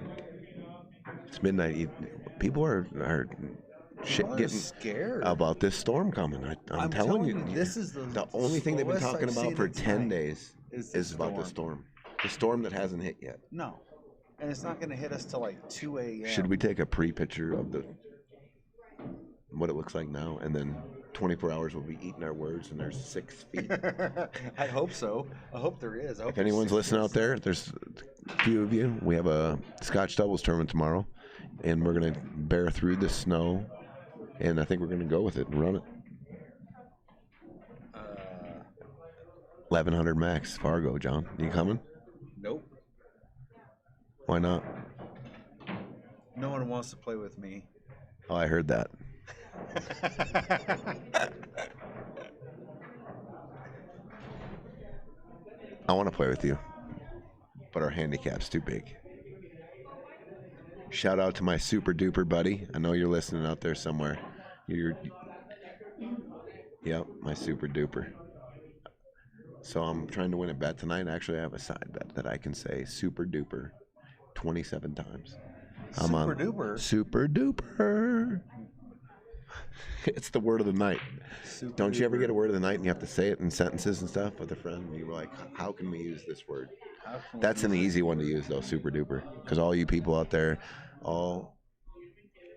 It's midnight. People are getting scared about this storm coming. I'm telling you, this is the only thing they've been slowest talking I've about seen for it 10 tonight days is about the storm. The storm that hasn't hit yet. No. And it's not going to hit us till like 2 a.m. Should we take a pre-picture of what it looks like now, and then 24 hours we'll be eating our words, and there's 6 feet. I hope so. I hope there is. I hope If anyone's listening out there, there's a few of you. We have a Scotch doubles tournament tomorrow, and we're going to bear through the snow, and I think we're going to go with it and run it. 1100 max, Fargo, John. You coming? Nope. Why not? No one wants to play with me. Oh, I heard that. I want to play with you, but our handicap's too big. Shout out to my super duper buddy. I know you're listening out there somewhere. Yep, my super duper. So I'm trying to win a bet tonight. Actually, I have a side bet that I can say super duper 27 times. Super duper? Super duper. It's the word of the night. Super Don't you ever duper. get a word of the night and you have to say it in sentences and stuff with a friend? And you're like, how can we use this word? That's an easy one to use, though, super duper. Because all you people out there, well,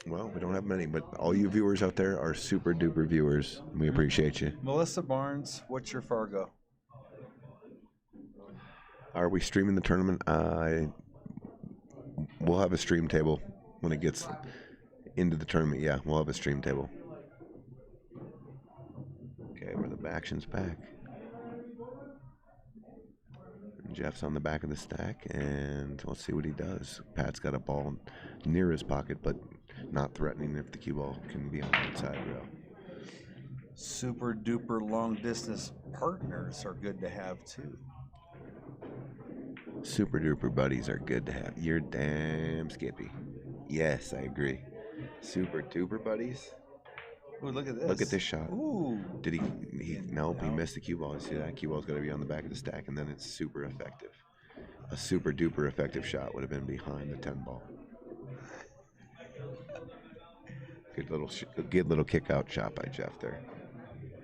we don't have many, but all you viewers out there are super duper viewers. We appreciate you. Melissa Barnes, what's your Fargo? Are we streaming the tournament? We'll have a stream table when it gets into the tournament. Yeah, we'll have a stream table. Okay, where the action's back. Jeff's on the back of the stack, and let's see what he does. Pat's got a ball near his pocket, but not threatening if the cue ball can be on the inside rail. Super duper long distance partners are good to have too. Super duper buddies are good to have. You're damn skippy. Yes, I agree. Super duper buddies. Ooh, look at this. Look at this shot. Ooh. Did he nope, he missed the cue ball. See that? Cue ball's got to be on the back of the stack, and then it's super effective. A super duper effective shot would have been behind the 10 ball. Good little kick out shot by Jeff there.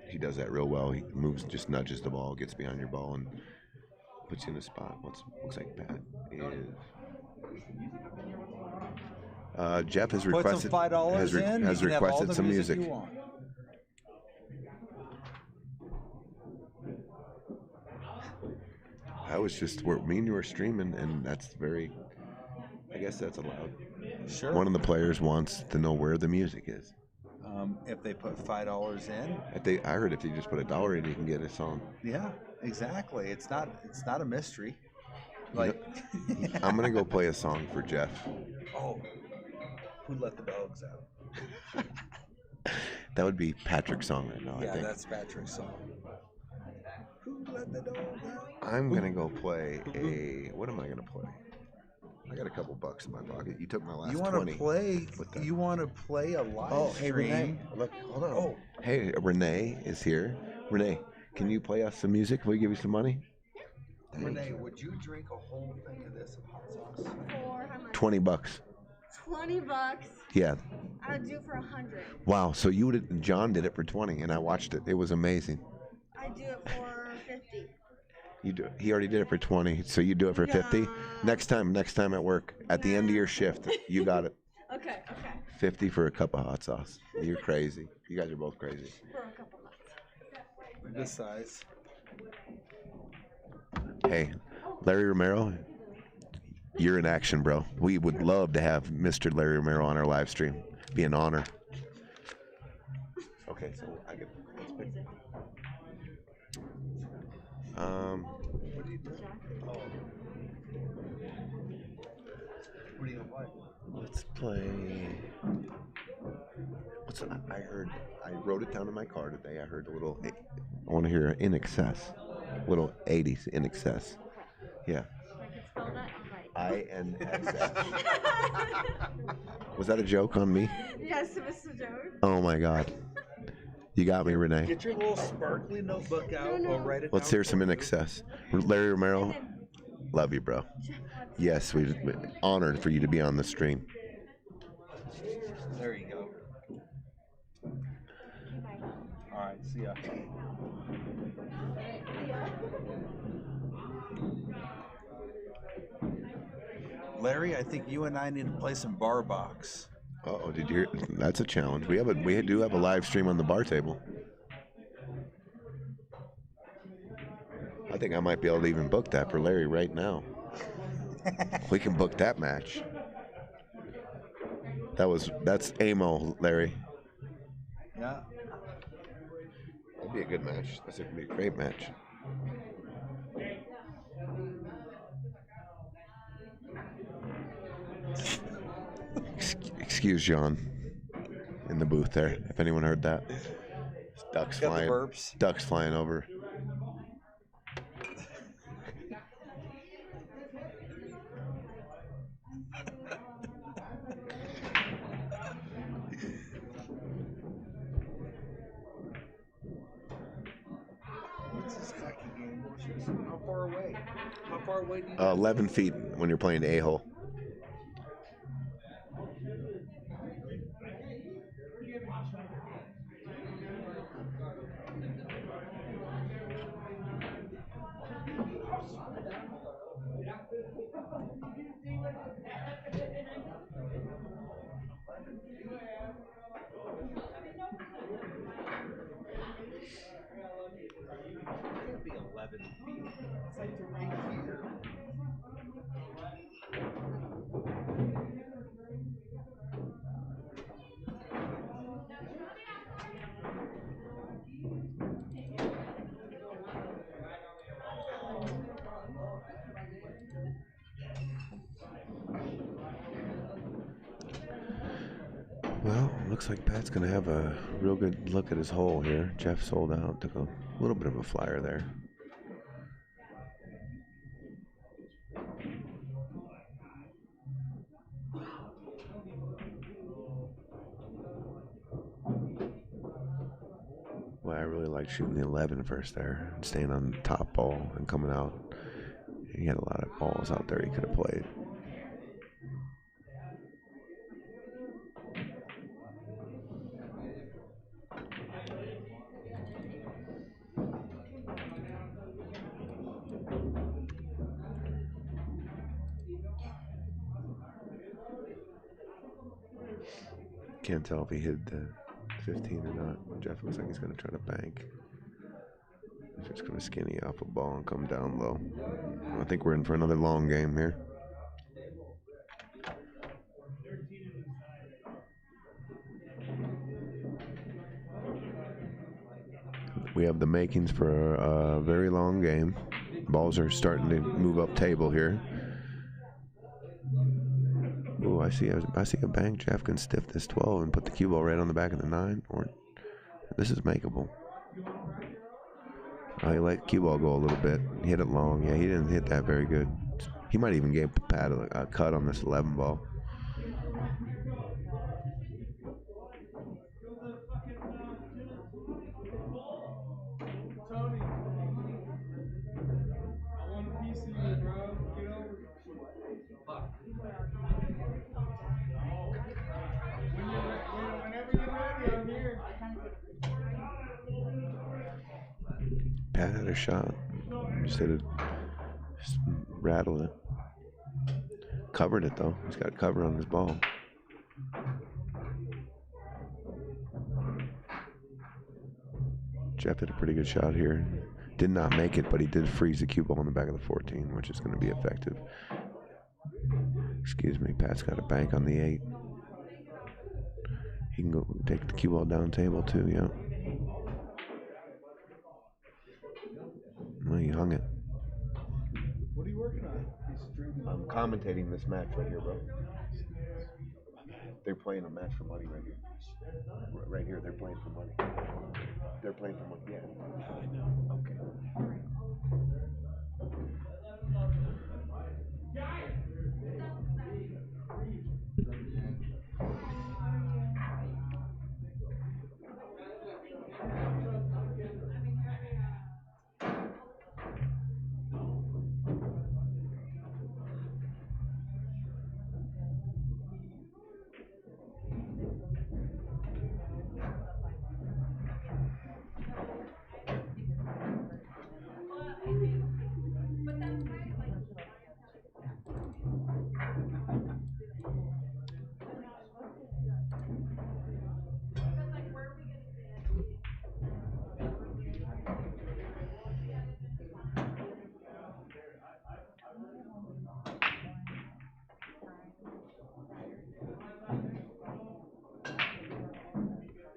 He does that real well. He moves, just nudges the ball, gets behind your ball, and puts you in a spot. Looks like Pat is Jeff has Put requested some $5 has, re- in. has you can have all requested the some music. you want. I was just me and you were streaming, and that's very. I guess that's allowed. Sure. One of the players wants to know where the music is. If they put $5 in. I heard if you just put $1 in, you can get a song. Yeah, exactly. It's not a mystery. Like, I'm gonna go play a song for Jeff. Oh, who let the dogs out? That would be Patrick's song right now. Yeah, I think. that's Patrick's song. Who let the dogs out? I'm gonna go play a. What am I gonna play? I got a couple bucks in my pocket. You took my last 20. You want to play a live hey stream? Renee, look, hold on. Oh. Hey, Renee is here. Renee, can you play us some music? Will we give you some money? Renee, would you drink a whole thing of this hot sauce? For how much? $20. $20. Yeah. I would do for 100. Wow. So John did it for 20, and I watched it. It was amazing. I do it for 50. He already did it for 20, so you do it for 50. No. Next time at work, at the end of your shift, you got it. Okay. 50 for a cup of hot sauce. You're crazy. You guys are both crazy. For a couple months. This size. Hey, Larry Romero, you're in action, bro. We would love to have Mr. Larry Romero on our live stream. Be an honor. Okay, so I get. What are you doing? Oh. What are you gonna play? Let's play. I wrote it down in my car today. I heard a little. I want to hear In Excess. Little 80s In Excess. Yeah. I can spell that INXS. Was that a joke on me? Yes, it was a joke. Oh my God. You got me, Renee. Get your little sparkly notebook out. No. We'll write it Let's down hear some In Excess. Larry Romero, And then love you, bro. Yes, we're honored for you to be on the stream. There you go. All right, see ya. Larry, I think you and I need to play some bar box. Uh-oh, did you hear? That's a challenge. We do have a live stream on the bar table. I think I might be able to even book that for Larry right now. We can book that match. That's AMO, Larry. Yeah. That'd be a good match. That's gonna be a great match. Excuse John in the booth there. If anyone heard that, ducks Got the flying. burps. Ducks flying over. What's this hockey game? How far away? How far away do you 11 feet when you're playing A-hole. It'd be 11 feet. It's like right here. Well, looks like Pat's going to have a real good look at his hole here. Jeff sold out, took a little bit of a flyer there. Well, I really like shooting the 11 first there and staying on the top ball and coming out. He had a lot of balls out there he could have played. Can't tell if he hit the 15 or not. Jeff looks like he's going to try to bank. He's just going to skinny off a ball and come down low. I think we're in for another long game here. We have the makings for a very long game. Balls are starting to move up table here. Ooh, I see a bank. Jeff can stiff this 12 and put the cue ball right on the back of the 9. Or this is makeable. Oh, he let cue ball go a little bit. He hit it long. Yeah, he didn't hit that very good. He might even give Pat a cut on this 11 ball. Tony, I want a piece of you, bro. Get over here. Whenever you're ready, I'm here. Pat had a shot. Just hit it. Just rattled it. Covered it though. He's got cover on his ball. Jeff hit a pretty good shot here. Did not make it, but he did freeze the cue ball on the back of the 14, which is going to be effective. Excuse me, Pat's got a bank on the 8. He can go take the cue ball down table too, yeah. Well, he hung it. What are you working on? I'm commentating this match right here, bro. They're playing a match for money right here. Right here, they're playing for money. They're playing for money, yeah. Okay.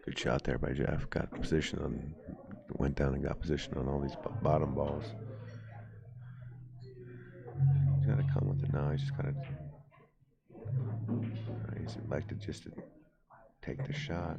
Good shot there by Jeff. Got position on, went down and got position on all these bottom balls. He's got to come with it now. He's just got to. He's elected just to take the shot.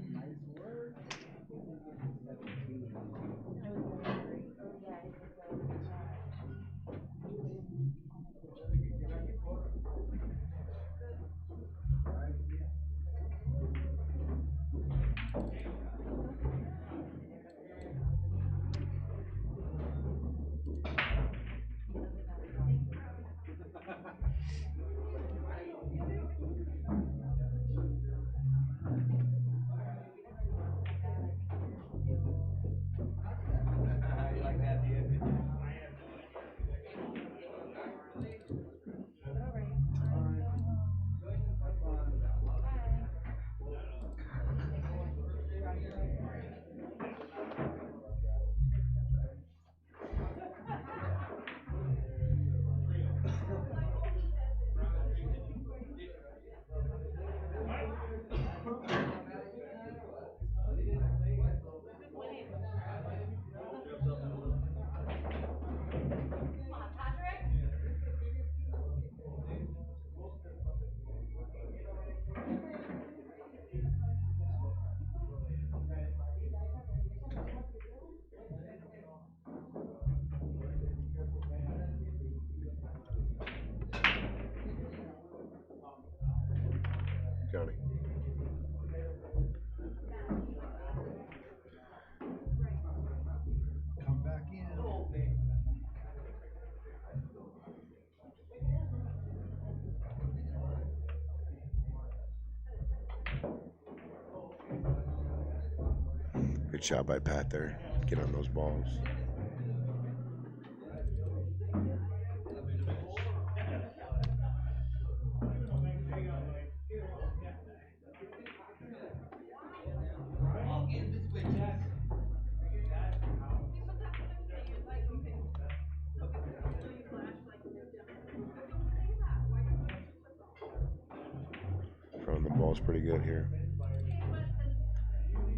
Johnny. Come back in. Good shot by Pat there. Get on those balls. ball is pretty good here.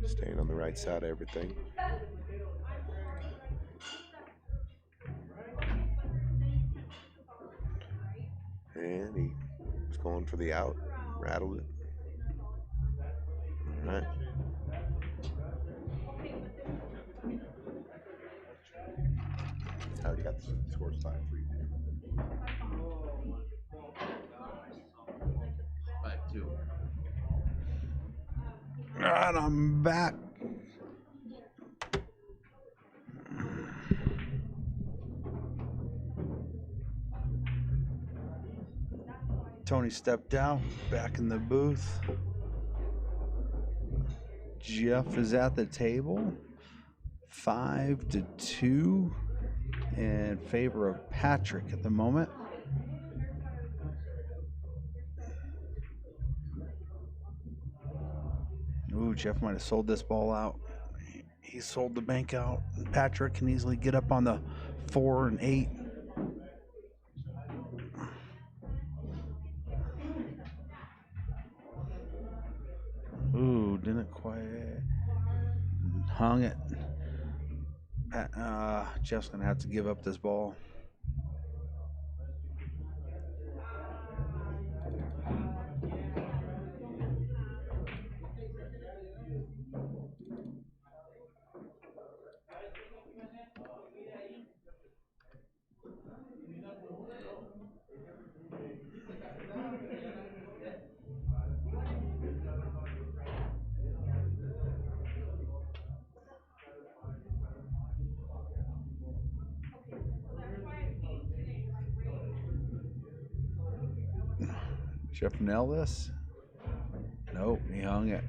Staying on the right side of everything. And he was going for the out, rattled it. All right. I already got the scores 5-3. 5-2. And I'm back. Tony stepped out, back in the booth. Jeff is at the table, 5-2 in favor of Patrick at the moment. Ooh, Jeff might have sold this ball out. He sold the bank out. Patrick can easily get up on the 4 and 8. Ooh, didn't quite hung it. Jeff's gonna have to give up this ball. Jeff nail this? Nope, he hung it.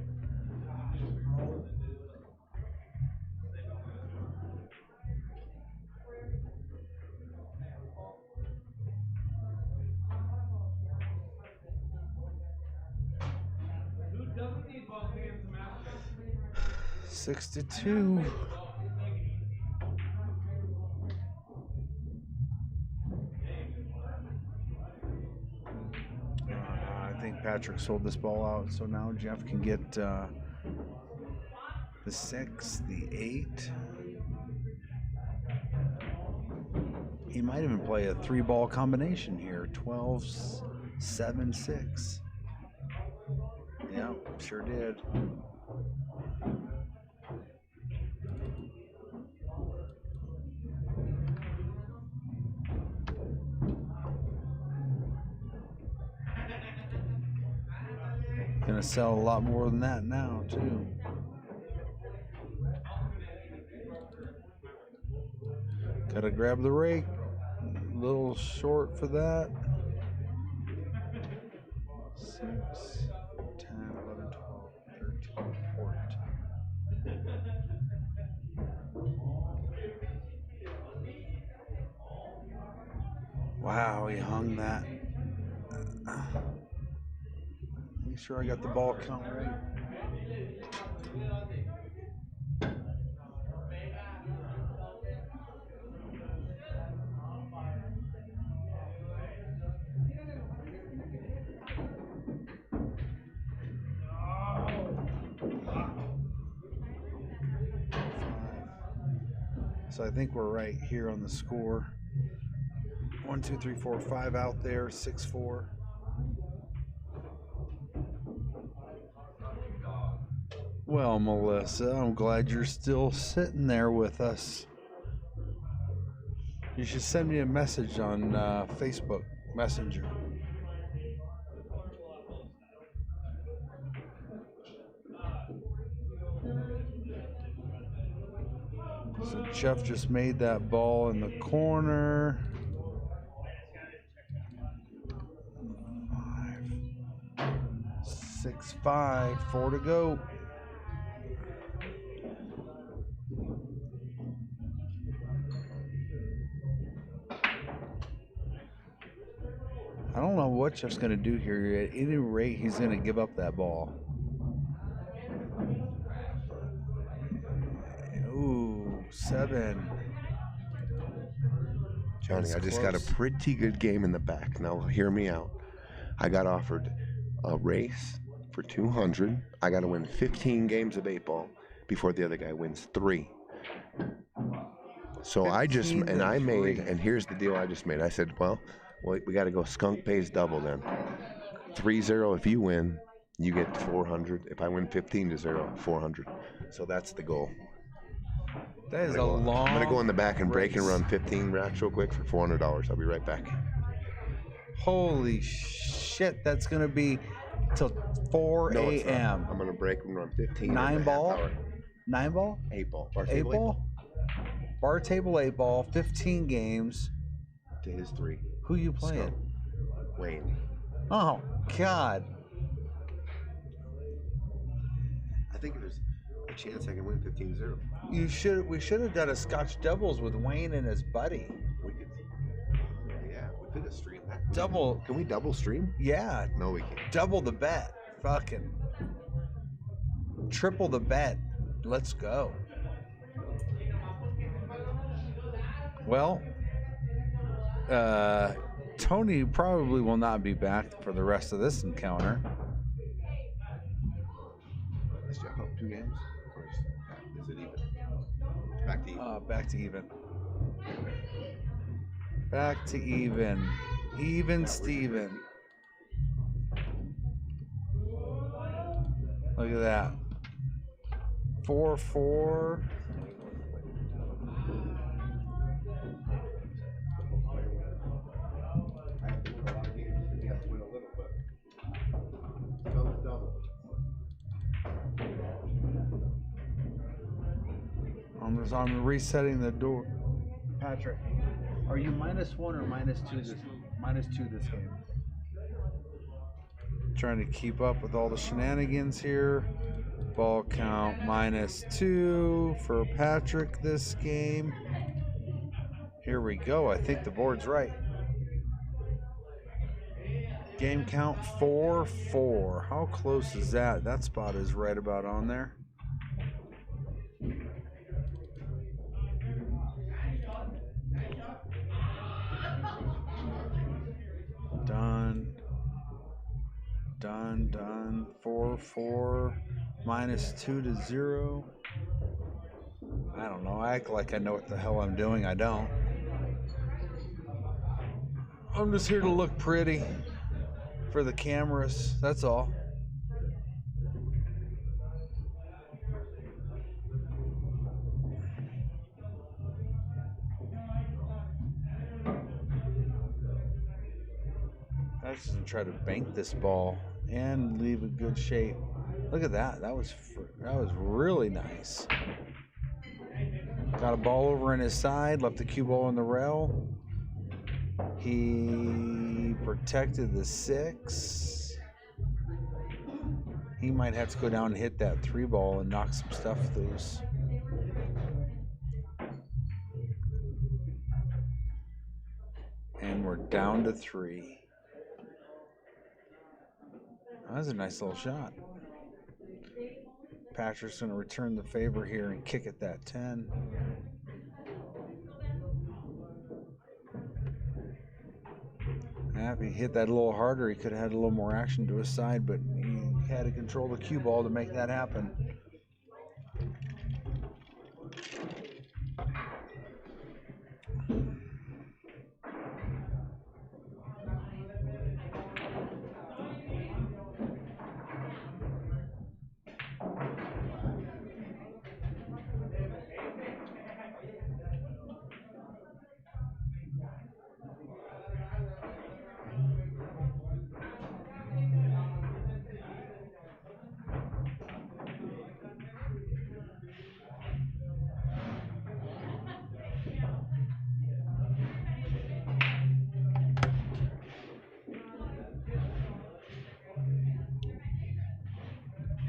Who doesn't need ball hands, Master? 6-2. I think Patrick sold this ball out, so now Jeff can get the 6, the 8. He might even play a 3-ball combination here. 12, 7, 6. Yeah, sure did. Gonna sell a lot more than that now, too. Gotta grab the rake. A little short for that. 6, 10, 11, 12, 13, 14. Wow, he hung that. Make sure I got the ball count right. So I think we're right here on the score. 1, 2, 3, 4, 5 out there, 6-4. Well, Melissa, I'm glad you're still sitting there with us. You should send me a message on Facebook Messenger. So Jeff just made that ball in the corner. 5, 6, 5, 4 to go. I don't know what Jeff's going to do here. At any rate, he's going to give up that ball. Ooh, 7. Johnny, I just got a pretty good game in the back. Now, hear me out. I got offered a race for 200. I got to win 15 games of 8-ball before the other guy wins 3. So I just, 15 and I and made, 3. and here's the deal I just made. I said, well, we got to go skunk pays double then. 3-0 if you win, you get 400. If I win 15-0, 400. So that's the goal. That is a long. I'm gonna go in the back and break and race. run 15 racks real quick for $400. I'll be right back. Holy shit! That's gonna be till 4 No, it's not. a.m. I'm gonna break and run 15. 9 ball? Hour. 9 ball? 8-ball. 8 ball? Bar table 8 ball. 15 games. To his 3. Who you playing? Skunk. Wayne. Oh God! I think there's a chance I can win 15-0. We should have done a Scotch doubles with Wayne and his buddy. We could. Yeah, we could have streamed that. Double. Can we double stream? Yeah. No, we can't. Double the bet. Fucking. Triple the bet. Let's go. Well, Tony probably will not be back for the rest of this encounter. Is Jeff up 2 games? Or is it even? Back to even. Back to even. Back to even. Even Steven. Look at that. 4-4. I'm resetting the door. Patrick, are you -1 or -2 this -2 this game? Trying to keep up with all the shenanigans here. Ball count -2 for Patrick this game. Here we go. I think the board's right. Game count 4-4. How close is that? That spot is right about on there. Done. 4-4. -2-0. I don't know. I act like I know what the hell I'm doing. I don't. I'm just here to look pretty for the cameras. That's all. I just gonna try to bank this ball and leave a good shape. Look at that. That was really nice. Got a ball over in his side, left the cue ball in the rail. He protected the 6. He might have to go down and hit that 3 ball and knock some stuff loose. And we're down to 3. That was a nice little shot. Patrick's going to return the favor here and kick at that 10. If he hit that a little harder, he could have had a little more action to his side, but he had to control the cue ball to make that happen.